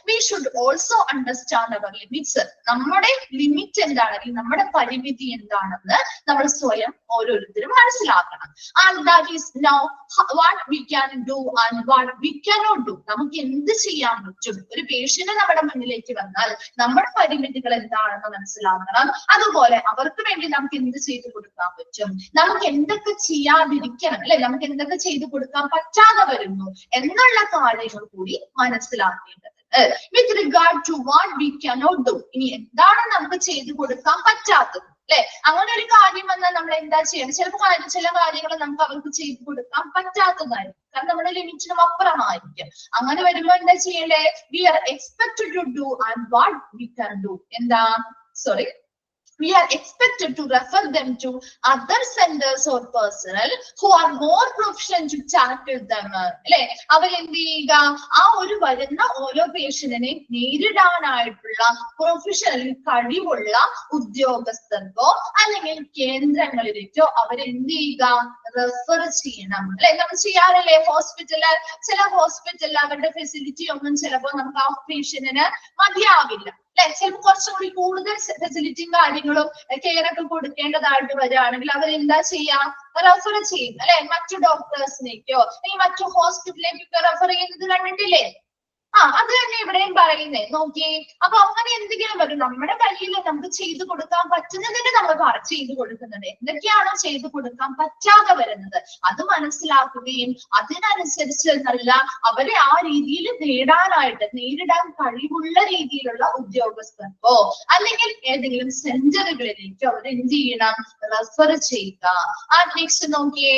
we should also understand our limits. നമ്മുടെ ലിമിറ്റ് എന്താണ് അല്ലെങ്കിൽ നമ്മുടെ പരിമിതി എന്താണെന്ന് നമ്മൾ സ്വയം ഓരോരുത്തരും മനസ്സിലാക്കണം. And that is now what we can do and what we cannot do. നമുക്ക് എന്ത് ചെയ്യാൻ പറ്റും? ഒരു പേഷ്യന്റ് നമ്മുടെ മുന്നിലേക്ക് വന്നാൽ നമ്മുടെ പരിമിതികൾ എന്താണെന്ന് മനസ്സിലാക്കണം. അതുപോലെ അവർക്ക് വേണ്ടി നമുക്ക് എന്ത് ചെയ്തു കൊടുക്കാൻ പറ്റും, നമുക്ക് എന്തൊക്കെ ചെയ്യാതിരിക്കണം അല്ലെ, നമുക്ക് എന്തൊക്കെ ചെയ്തു കൊടുക്കാൻ പറ്റാതെ വരുന്നു എന്നുള്ള കാര്യങ്ങൾ കൂടി മനസ്സിലാക്കേണ്ടത്. With regard to what we cannot do, ഇനി എന്താണ് നമുക്ക് ചെയ്തു കൊടുക്കാൻ പറ്റാത്തത് അല്ലെ. അങ്ങനെ ഒരു കാര്യം വന്നാൽ നമ്മൾ എന്താ ചെയ്യണം? ചില കാര്യങ്ങൾ നമുക്ക് അവർക്ക് ചെയ്തു കൊടുക്കാൻ പറ്റാത്തതായിരിക്കും, കാരണം നമ്മുടെ ലിമിറ്റിനും അപ്പുറമായിരിക്കും. അങ്ങനെ വരുമ്പോൾ എന്താ ചെയ്യണ്ടേ? We are expected to do and what we can do. എന്താ we are expected to refer them to other centers or personnel who are more proficient to tackle them. അല്ലെ, അവരെന്ത് ചെയ്യുക, ആ ഒരു വരുന്ന ഓരോ പേഷ്യന്റിനെ നേരിടാനായിട്ടുള്ള പ്രൊഫഷണൽ കഴിവുള്ള ഉദ്യോഗസ്ഥർക്കോ അല്ലെങ്കിൽ കേന്ദ്രങ്ങളിലേക്കോ അവരെന്ത് ചെയ്യുക, റെഫർ ചെയ്യണം. അല്ലെ, നമ്മൾ ചെയ്യാറില്ലേ ഹോസ്പിറ്റലിൽ, ചില ഹോസ്പിറ്റലിൽ അവരുടെ ഫെസിലിറ്റി ഒന്നും ചിലപ്പോൾ നമുക്ക് ആ പേഷ്യന്റിന് മതിയാവില്ല. അല്ലെ, ചിലപ്പോൾ കുറച്ചും കൂടി കൂടുതൽ ഫെസിലിറ്റിയും കാര്യങ്ങളും കെയർ ഒക്കെ കൊടുക്കേണ്ടതായിട്ട് വരികയാണെങ്കിൽ അവരെന്താ ചെയ്യാം, റെഫർ ചെയ്യും. അല്ലെ, മറ്റു ഡോക്ടേഴ്സിലേക്കോ അല്ലെങ്കിൽ മറ്റു ഹോസ്പിറ്റലിലേക്കൊക്കെ റെഫർ ചെയ്യുന്നത് കണ്ടിട്ടില്ലേ? അത് തന്നെ ഇവിടെയും പറയുന്നേ, നോക്കിയേ. അപ്പൊ അങ്ങനെ എന്തെങ്കിലും വരും, നമ്മുടെ കയ്യിൽ നമുക്ക് ചെയ്തു കൊടുക്കാൻ പറ്റുന്നതിന് നമ്മൾ ചെയ്തു കൊടുക്കുന്നുണ്ട്. എന്തൊക്കെയാണോ ചെയ്തു കൊടുക്കാൻ പറ്റാതെ വരുന്നത് അത് മനസ്സിലാക്കുകയും അതിനനുസരിച്ച് നല്ല അവരെ ആ രീതിയിൽ നേരിടാൻ കഴിവുള്ള രീതിയിലുള്ള ഉദ്യോഗസ്ഥർക്കോ അല്ലെങ്കിൽ ഏതെങ്കിലും സെന്ററുകളിലേക്കോ അവർ എന്ത് ചെയ്യണം, റെഫർ ചെയ്യുക. നെക്സ്റ്റ് നോക്കിയേ,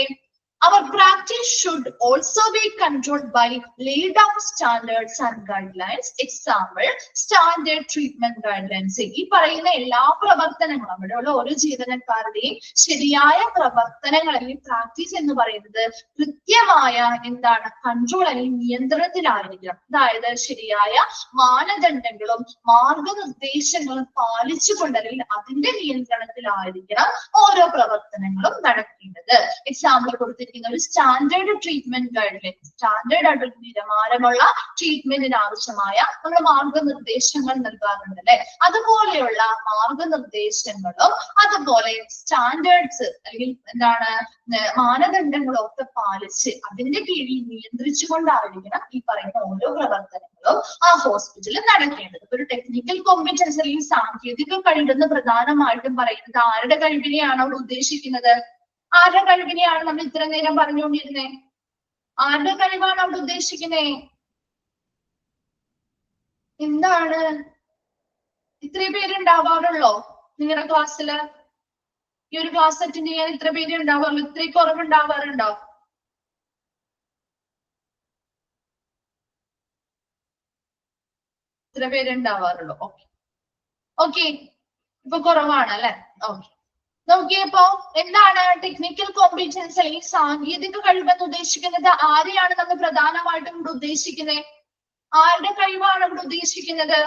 our practice should also be controlled by laid down standards and guidelines. Example, standard treatment guidelines. ഈ പറയുന്ന എല്ലാ പ്രവർത്തനങ്ങളും അവിടെയുള്ള ഓരോ ജീവനക്കാരുടെയും ശരിയായ പ്രവർത്തനങ്ങൾ അല്ലെങ്കിൽ പ്രാക്ടീസ് എന്ന് പറയുന്നത് കൃത്യമായ എന്താണ് കൺട്രോൾ അല്ലെങ്കിൽ നിയന്ത്രണത്തിലായിരിക്കണം. അതായത് ശരിയായ മാനദണ്ഡങ്ങളും മാർഗനിർദ്ദേശങ്ങളും പാലിച്ചുകൊണ്ട് അല്ലെങ്കിൽ അതിന്റെ നിയന്ത്രണത്തിലായിരിക്കണം ഓരോ പ്രവർത്തനങ്ങളും നടക്കേണ്ടത്. എക്സാമ്പിൾ കൊടുത്തിരിക്കുന്ന ഒരു സ്റ്റാൻഡേർഡ് ട്രീറ്റ്മെന്റ് ഗൈഡ്ലൈൻ, സ്റ്റാൻഡേർഡ് ആയിട്ടുള്ള നിലവാരമുള്ള ട്രീറ്റ്മെന്റിന് ആവശ്യമായ നമ്മൾ മാർഗനിർദ്ദേശങ്ങൾ നൽകാറുണ്ട് അല്ലെ. അതുപോലെയുള്ള മാർഗനിർദ്ദേശങ്ങളും അതുപോലെ സ്റ്റാൻഡേർഡ്സ് അല്ലെങ്കിൽ എന്താണ് മാനദണ്ഡങ്ങളും ഒക്കെ പാലിച്ച് അതിന്റെ കീഴിൽ നിയന്ത്രിച്ചുകൊണ്ടായിരിക്കണം ഈ പറയുന്ന ഓരോ പ്രവർത്തനങ്ങളും ആ ഹോസ്പിറ്റലിൽ നടക്കേണ്ടത്. ഒരു ടെക്നിക്കൽ കോമ്പറ്റൻസ് അല്ലെങ്കിൽ സാങ്കേതിക കഴിവെന്ന് പ്രധാനമായിട്ടും പറയുന്നത് ആരുടെ കഴിവിനെയാണ് അവിടെ ഉദ്ദേശിക്കുന്നത്? ആരുടെ കഴിവിനെയാണ് നമ്മൾ ഇത്ര നേരം പറഞ്ഞുകൊണ്ടിരുന്നേ? ആരുടെ കഴിവാണ് അവിടെ ഉദ്ദേശിക്കുന്നേ? എന്താണ്? ഇത്രയും പേര് ഉണ്ടാവാറുള്ളോ നിങ്ങളുടെ ക്ലാസ്സില്? ഈ ഒരു ക്ലാസ് അറ്റൻഡ് ചെയ്യാൻ ഇത്ര പേര് ഉണ്ടാവാറുള്ളൂ? ഇത്രയും കുറവുണ്ടാവാറുണ്ടോ? ഇത്ര പേര് ഉണ്ടാവാറുള്ളൂ. ഓക്കെ ഓക്കെ, ഇപ്പൊ കുറവാണ് അല്ലെ? ഓക്കെ, നോക്കിയപ്പോ എന്താണ് ടെക്നിക്കൽ കോമ്പറ്റൻസ് അല്ലെങ്കിൽ സാങ്കേതിക കഴിവെന്ന് ഉദ്ദേശിക്കുന്നത്? ആരെയാണ് നമ്മൾ പ്രധാനമായിട്ടും ഇവിടെ ഉദ്ദേശിക്കുന്നത്? ആരുടെ കഴിവാണ് ഇവിടെ ഉദ്ദേശിക്കുന്നത്?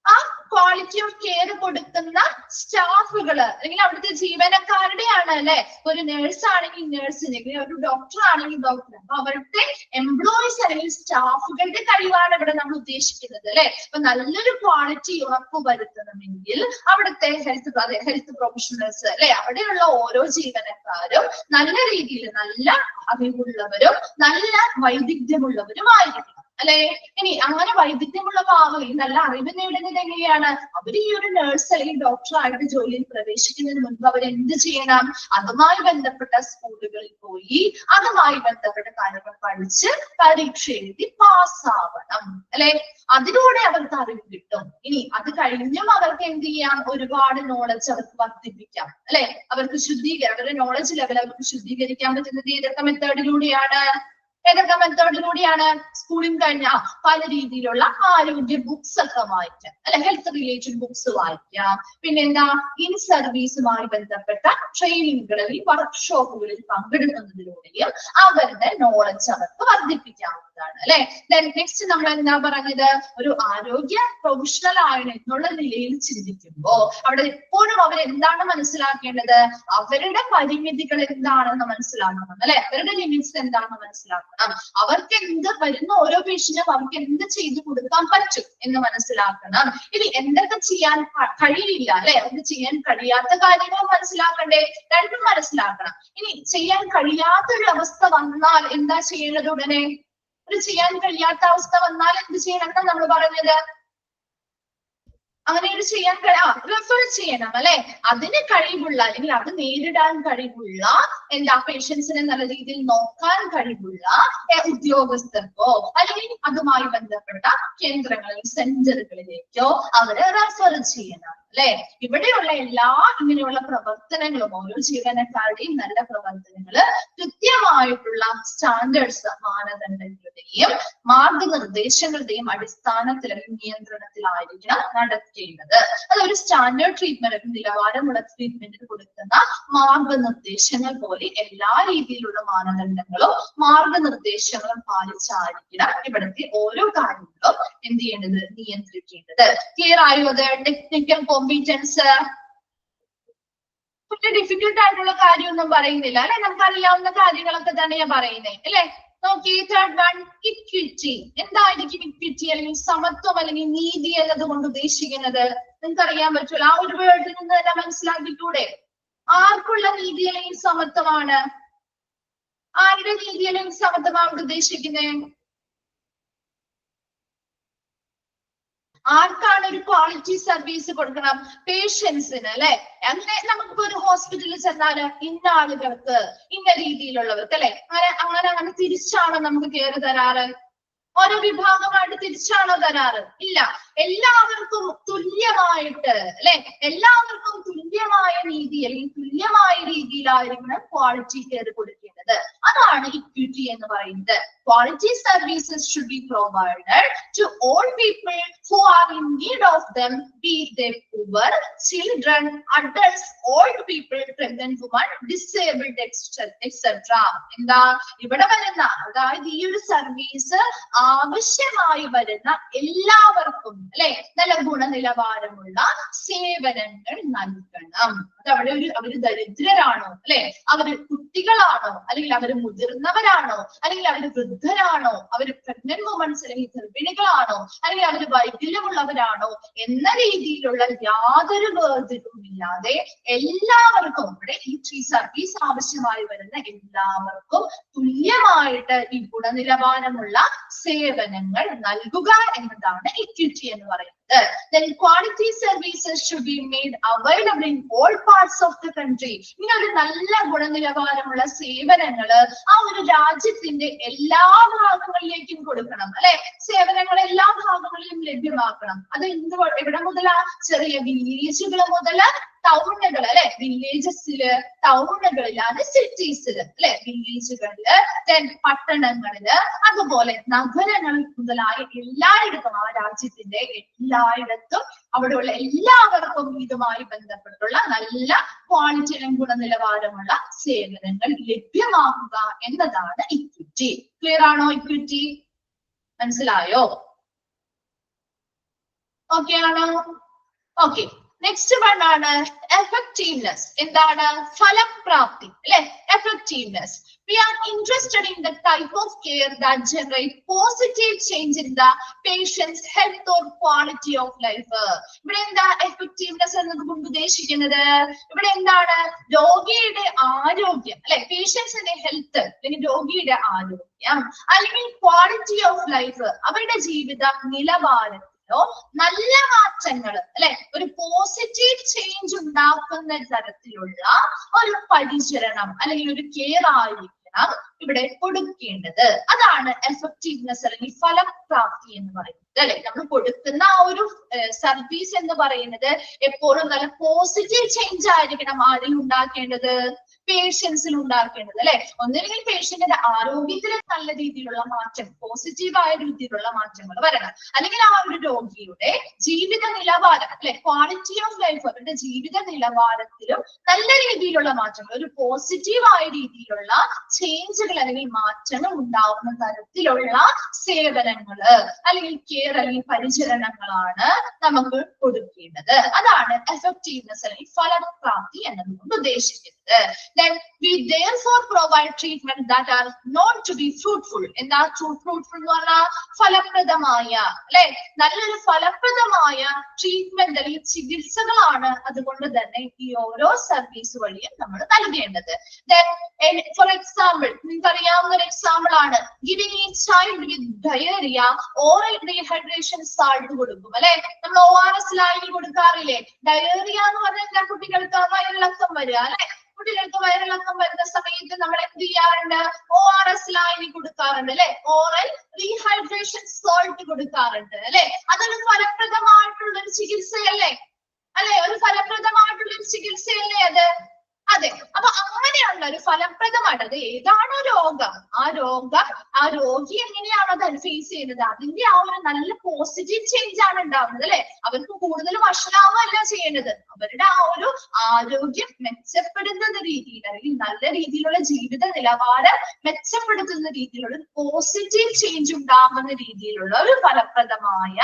ആ ക്വാളിറ്റി ഓഫ് കെയർ കൊടുക്കുന്ന സ്റ്റാഫുകള് അല്ലെങ്കിൽ അവിടുത്തെ ജീവനക്കാരുടെയാണ് അല്ലെ. ഒരു നേഴ്സ് ആണെങ്കിൽ നേഴ്സിന്, ഒരു ഡോക്ടർ ആണെങ്കിൽ ഡോക്ടർ, അപ്പൊ അവരുടെ എംപ്ലോയീസ് അല്ലെങ്കിൽ സ്റ്റാഫുകളുടെ കഴിവാണ് ഇവിടെ നമ്മൾ ഉദ്ദേശിക്കുന്നത് അല്ലെ. അപ്പൊ നല്ലൊരു ക്വാളിറ്റി ഉറപ്പ് വരുത്തണമെങ്കിൽ അവിടുത്തെ ഹെൽത്ത് പ്രൊഫഷണൽസ് അല്ലെ, അവിടെയുള്ള ഓരോ ജീവനക്കാരും നല്ല രീതിയിൽ നല്ല അറിവുള്ളവരും നല്ല വൈദഗ്ധ്യമുള്ളവരുമായിരിക്കും അല്ലെ. ഇനി അങ്ങനെ വൈദഗ്ധ്യമുള്ളവരും നല്ല അറിവ് നേടുന്നത് എങ്ങനെയാണ്? അവർ ഈ ഒരു നേഴ്സ് അല്ലെങ്കിൽ ഡോക്ടറായിട്ട് ജോലിയിൽ പ്രവേശിക്കുന്നതിന് മുൻപ് അവർ എന്ത് ചെയ്യണം? അതുമായി ബന്ധപ്പെട്ട സ്കൂളുകളിൽ പോയി അതുമായി ബന്ധപ്പെട്ട കാര്യങ്ങൾ പഠിച്ച് പരീക്ഷ എഴുതി പാസ്സാവണം അല്ലെ. അതിലൂടെ അവർക്ക് അറിവ് കിട്ടും. ഇനി അത് കഴിഞ്ഞും അവർക്ക് എന്ത് ചെയ്യാം? ഒരുപാട് നോളജ് അവർക്ക് വർദ്ധിപ്പിക്കാം അല്ലെ. അവർക്ക് അവരുടെ നോളജ് ലെവൽ അവർക്ക് ശുദ്ധീകരിക്കാൻ പറ്റുന്നത് ഏതൊക്കെ മെത്തേഡിലൂടെയാണ്? സ്കൂളിംഗ് കഴിഞ്ഞ പല രീതിയിലുള്ള ആരോഗ്യ ബുക്സ് ഒക്കെ വായിക്കാം അല്ലെ, ഹെൽത്ത് റിലേറ്റഡ് ബുക്സ് വായിക്കാം. പിന്നെന്താ, ഇൻ സർവീസുമായി ബന്ധപ്പെട്ട ട്രെയിനിങ്ങുകളിൽ വർക്ക്ഷോപ്പുകളിൽ പങ്കെടുക്കുന്നതിലൂടെയും അവരുടെ നോളജ് അവർക്ക് വർദ്ധിപ്പിക്കാവുന്നതാണ് അല്ലെ. നെക്സ്റ്റ് നമ്മൾ എന്താ പറഞ്ഞത്? ഒരു ആരോഗ്യ പ്രൊഫഷണൽ ആണ് എന്നുള്ള നിലയിൽ ചിന്തിക്കുമ്പോ അവിടെ എപ്പോഴും അവരെന്താണ് മനസ്സിലാക്കേണ്ടത്? അവരുടെ പരിമിതികൾ എന്താണെന്ന് മനസ്സിലാക്കണം അല്ലെ. അവരുടെ ലിമിറ്റ്സ് എന്താണെന്ന് മനസ്സിലാക്കണം. അവർക്ക് എന്ത് വരുന്ന ഓരോ പേഷ്യന്റും അവർക്ക് എന്ത് ചെയ്തു കൊടുക്കാൻ പറ്റും എന്ന് മനസ്സിലാക്കണം. ഇനി എന്തൊക്കെ ചെയ്യാൻ കഴിയില്ല അല്ലെ, അവർക്ക് ചെയ്യാൻ കഴിയാത്ത കാര്യങ്ങൾ മനസ്സിലാക്കണ്ടേ? രണ്ടും മനസ്സിലാക്കണം. ഇനി ചെയ്യാൻ കഴിയാത്തൊരു അവസ്ഥ വന്നാൽ എന്താ ചെയ്യേണ്ടത്? ഉടനെ ഒരു ചെയ്യാൻ കഴിയാത്ത അവസ്ഥ വന്നാൽ എന്ത് ചെയ്യണം നമ്മൾ പറഞ്ഞത്? അങ്ങനെ ഒരു ചെയ്യാൻ റെഫർ ചെയ്യണം അല്ലെ. അതിന് കഴിവുള്ള അല്ലെങ്കിൽ അത് നേരിടാൻ കഴിവുള്ള എന്താ പേഷ്യൻസിനെ നല്ല രീതിയിൽ നോക്കാൻ കഴിവുള്ള ഉദ്യോഗസ്ഥർക്കോ അല്ലെങ്കിൽ അതുമായി ബന്ധപ്പെട്ട കേന്ദ്രങ്ങളിൽ സെന്ററുകളിലേക്കോ അവരെ റെഫർ ചെയ്യണം അല്ലെ. ഇവിടെയുള്ള എല്ലാ ഇങ്ങനെയുള്ള പ്രവർത്തനങ്ങളും ഓരോ ജീവനക്കാരുടെയും നല്ല പ്രവർത്തനങ്ങള് കൃത്യമായി തുല്യമായിട്ടുള്ള സ്റ്റാൻഡേർഡ്സ് മാനദണ്ഡങ്ങളുടെയും മാർഗനിർദ്ദേശങ്ങളുടെയും അടിസ്ഥാനത്തിൽ അല്ലെങ്കിൽ നിയന്ത്രണത്തിലായിരിക്കണം നടത്തേണ്ടത്. അതൊരു സ്റ്റാൻഡേർഡ് ട്രീറ്റ്മെന്റ്, നിലവാരമുള്ള ട്രീറ്റ്മെന്റിന് കൊടുക്കുന്ന മാർഗനിർദ്ദേശങ്ങൾ പോലെ എല്ലാ രീതിയിലുള്ള മാനദണ്ഡങ്ങളും മാർഗനിർദ്ദേശങ്ങളും പാലിച്ചായിരിക്കണം ഇവിടുത്തെ ഓരോ കാര്യങ്ങളും എന്ത് ചെയ്യേണ്ടത്, നിയന്ത്രിക്കേണ്ടത്. ക്ലിയർ ആയോ? അത് ടെക്നിക്കൽ കോമ്പീറ്റൻസ് വലിയ ഡിഫിക്കൽട്ട് ആയിട്ടുള്ള കാര്യമൊന്നും പറയുന്നില്ല അല്ലെ, നമുക്ക് അറിയാവുന്ന കാര്യങ്ങളൊക്കെ തന്നെയാ പറയുന്നേ അല്ലെ. നോക്കി തേർഡ് വൺ, ഇക്വിറ്റി. എന്തായിരിക്കും ഇക്വിറ്റി അല്ലെങ്കിൽ സമത്വം അല്ലെങ്കിൽ നീതി എന്നതുകൊണ്ട് ഉദ്ദേശിക്കുന്നത്? നിങ്ങൾക്ക് അറിയാൻ പറ്റൂല, ആ ഒരു വേർഡിൽ നിന്ന് തന്നെ മനസ്സിലാക്കിക്കൂടെ? ആർക്കുള്ള നീതി അല്ലെങ്കിൽ സമത്വമാണ്? ആരുടെ നീതി അല്ലെങ്കിൽ സമത്വമാണ് ഉദ്ദേശിക്കുന്നത്? ആർക്കാണ് ഒരു ക്വാളിറ്റി സർവീസ് കൊടുക്കണം? പേഷ്യൻസിന് അല്ലെ. അങ്ങനെ നമുക്കിപ്പോ ഒരു ഹോസ്പിറ്റലിൽ ചെന്നാല് ഇന്ന ആളുകൾക്ക് ഇന്ന രീതിയിലുള്ളവർക്ക് അല്ലെ, അങ്ങനെ തിരിച്ചാണോ നമുക്ക് കയറി തരാറ്? ഓരോ വിഭാഗമായിട്ട് തിരിച്ചാണോ തരാറ്? ഇല്ല, എല്ലാവർക്കും തുല്യമായിട്ട് അല്ലെ, എല്ലാവർക്കും തുല്യമായ നീതി അല്ലെങ്കിൽ തുല്യമായ രീതിയിലായിരിക്കണം ക്വാളിറ്റി കെയർ കൊടുക്കേണ്ടത്. അതാണ് ഇക്വിറ്റി എന്ന് പറയുന്നത്. Quality services should be provided to all people who are in need of them, be they poor, children, adults, old people, pregnant women, disabled, etc. എന്താ ഇവിടെ വരുന്ന, അതായത് ഈ ഒരു സർവീസ് ആവശ്യമായി വരുന്ന എല്ലാവർക്കും അല്ലെ നല്ല ഗുണനിലവാരമുള്ള സേവനങ്ങൾ നൽകണം. അത് അവിടെ അവര് ദരിദ്രരാണോ അല്ലെ, അവര് കുട്ടികളാണോ, അല്ലെങ്കിൽ അവര് മുതിർന്നവരാണോ, അല്ലെങ്കിൽ അവര് വൃദ്ധരാണോ, അവര് പ്രഗ്നന്റ് വുമൻസ് അല്ലെങ്കിൽ ഗർഭിണികളാണോ, അല്ലെങ്കിൽ അവര് വൈകല്യമുള്ളവരാണോ എന്ന രീതിയിലുള്ള യാതൊരു വേർതിരിവുമില്ലാതെ എല്ലാവർക്കും ഇവിടെ ഈ സർവീസ് ആവശ്യമായി വരുന്ന എല്ലാവർക്കും തുല്യമായിട്ട് ഈ ഗുണനിലവാരമുള്ള സേവനങ്ങൾ നൽകുക എന്നതാണ് ഇക്വിറ്റി എന്ന് പറയുന്നത്. Then quality services should be made available in all parts of the country. ഇങ്ങനെ ഒരു നല്ല ഗുണനിലവാരമുള്ള സേവനങ്ങള് ആ ഒരു രാജ്യത്തിന്റെ എല്ലാ ഭാഗങ്ങളിലേക്കും കൊടുക്കണം അല്ലെ. സേവനങ്ങൾ എല്ലാ ഭാഗങ്ങളിലും ലഭ്യമാക്കണം. അത് എവിടെ മുതലാ? ചെറിയ വില്ലേജുകൾ മുതൽ ടൗണുകൾ അല്ലെ, വില്ലേജസില്, ടൗണുകളിലാണ് സിറ്റീസില് അല്ലെ, വില്ലേജുകളില്, പട്ടണങ്ങളില്, അതുപോലെ നഗരങ്ങളിൽ മുതലായ എല്ലായിടത്തും, ആ രാജ്യത്തിന്റെ എല്ലായിടത്തും അവിടെയുള്ള എല്ലാവർക്കും ഇതുമായി ബന്ധപ്പെട്ടുള്ള നല്ല ക്വാളിറ്റിയിലും ഗുണനിലവാരമുള്ള സേവനങ്ങൾ ലഭ്യമാക്കുക എന്നതാണ് ഇക്വിറ്റി. ക്ലിയർ ആണോ? ഇക്വിറ്റി മനസ്സിലായോ? ഓക്കെ ആണോ? ഓക്കെ. നെക്സ്റ്റ് വൺ ആണ് എഫക്റ്റീവ്നെസ്. എന്താണ്? ഫലപ്രാപ്തി അല്ലെ, effectiveness. We are interested in the type of care that generate positive change in the patient's health or quality of life. ഇവിടെ എന്താ എഫക്റ്റീവ്നെസ് എന്നതുകൊണ്ട് ഉദ്ദേശിക്കുന്നത്? ഇവിടെ എന്താണ്? രോഗിയുടെ ആരോഗ്യം അല്ലെ, പേഷ്യൻസിന്റെ ഹെൽത്ത് അല്ലെങ്കിൽ രോഗിയുടെ ആരോഗ്യം അല്ലെങ്കിൽ ക്വാളിറ്റി ഓഫ് ലൈഫ്, അവരുടെ ജീവിത നിലവാരം നല്ല മാറ്റങ്ങൾ അല്ലെ, ഒരു പോസിറ്റീവ് ചേഞ്ച് ഉണ്ടാക്കുന്ന തരത്തിലുള്ള ഒരു പരിചരണം അല്ലെങ്കിൽ ഒരു കെയർ ആയിരിക്കണം ഇവിടെ കൊടുക്കേണ്ടത്. അതാണ് എഫക്റ്റീവ്നെസ് അല്ലെങ്കിൽ ഫലപ്രാപ്തി എന്ന് പറയുന്നത് അല്ലെ. നമ്മൾ കൊടുക്കുന്ന ആ ഒരു സർവീസ് എന്ന് പറയുന്നത് എപ്പോഴും നല്ല പോസിറ്റീവ് ചേഞ്ച് ആയിരിക്കണം ആരിൽ ഉണ്ടാക്കേണ്ടത്? പേഷ്യൻസിൽ ഉണ്ടാക്കേണ്ടത് അല്ലെ. ഒന്നില്ലെങ്കിൽ പേഷ്യന്റിന്റെ ആരോഗ്യത്തിൽ നല്ല രീതിയിലുള്ള മാറ്റം, പോസിറ്റീവായ രീതിയിലുള്ള മാറ്റങ്ങൾ വരണം, അല്ലെങ്കിൽ ആ ഒരു രോഗിയുടെ ജീവിത നിലവാരം അല്ലെ, ക്വാളിറ്റി ഓഫ് ലൈഫ്, അവരുടെ ജീവിത നിലവാരത്തിലും നല്ല രീതിയിലുള്ള മാറ്റങ്ങൾ, ഒരു പോസിറ്റീവായ രീതിയിലുള്ള ചേഞ്ചുകൾ അല്ലെങ്കിൽ മാറ്റങ്ങൾ ഉണ്ടാവുന്ന തരത്തിലുള്ള സേവനങ്ങള് അല്ലെങ്കിൽ കെയർ അല്ലെങ്കിൽ പരിചരണങ്ങളാണ് നമുക്ക് കൊടുക്കേണ്ടത്. അതാണ് എഫക്റ്റീവ്നെസ് അല്ലെങ്കിൽ ഫലപ്രാപ്തി എന്നതുകൊണ്ട് ഉദ്ദേശിക്കുന്നത്. Then we therefore provide treatment that are known to be fruitful. എന്താ fruitful എന്ന് പറഞ്ഞാൽ? ഫലപ്രദമായ അല്ലെ, നല്ലൊരു ഫലപ്രദമായ ട്രീറ്റ്മെന്റ് അല്ലെങ്കിൽ ചികിത്സകളാണ് അതുകൊണ്ട് തന്നെ ഈ ഓരോ സർവീസ് വഴിയും നമ്മൾ നൽകേണ്ടത്. Then for example, നിങ്ങൾക്ക് അറിയാവുന്ന ഒരു എക്സാമ്പിൾ ആണ് giving a child with diarrhea oral rehydration salt കൊടുക്കും അല്ലെ. നമ്മൾ ORS ലായനി കൊടുക്കാറില്ലേ? ഡയറിയ എന്ന് പറഞ്ഞാൽ കുട്ടികൾക്ക് വയറിളക്കം വരിക അല്ലെ, കുട്ടികൾക്ക് വയറിളക്കം വരുന്ന സമയത്ത് നമ്മൾ എന്ത് ചെയ്യാറുണ്ട്? ORS ലായനി കൊടുക്കാറുണ്ട് അല്ലെ, ഓറൽ റീഹൈഡ്രേഷൻ സോൾട്ട് കൊടുക്കാറുണ്ട് അല്ലെ. അതൊരു ഫലപ്രദമായിട്ടുള്ള ഒരു ചികിത്സയല്ലേ അല്ലെ, ഒരു ഫലപ്രദമായിട്ടുള്ള ഒരു ചികിത്സയല്ലേ അത് അതെ. അപ്പൊ അങ്ങനെയുള്ള ഒരു ഫലപ്രദമായിട്ട് അത് ഏതാണോ രോഗം, ആ രോഗി എങ്ങനെയാണോ അത് ഫേസ് ചെയ്യുന്നത്, അതിന്റെ ആ ഒരു നല്ല പോസിറ്റീവ് ചേഞ്ച് ആണ് ഉണ്ടാവുന്നത് അല്ലെ. അവർക്ക് കൂടുതൽ വഷളാവല്ല ചെയ്യുന്നത്, അവരുടെ ആ ഒരു ആരോഗ്യം മെച്ചപ്പെടുന്ന രീതിയിൽ അല്ലെങ്കിൽ നല്ല രീതിയിലുള്ള ജീവിത നിലവാരം മെച്ചപ്പെടുത്തുന്ന രീതിയിലുള്ള പോസിറ്റീവ് ചേഞ്ച് ഉണ്ടാകുന്ന രീതിയിലുള്ള ഒരു ഫലപ്രദമായ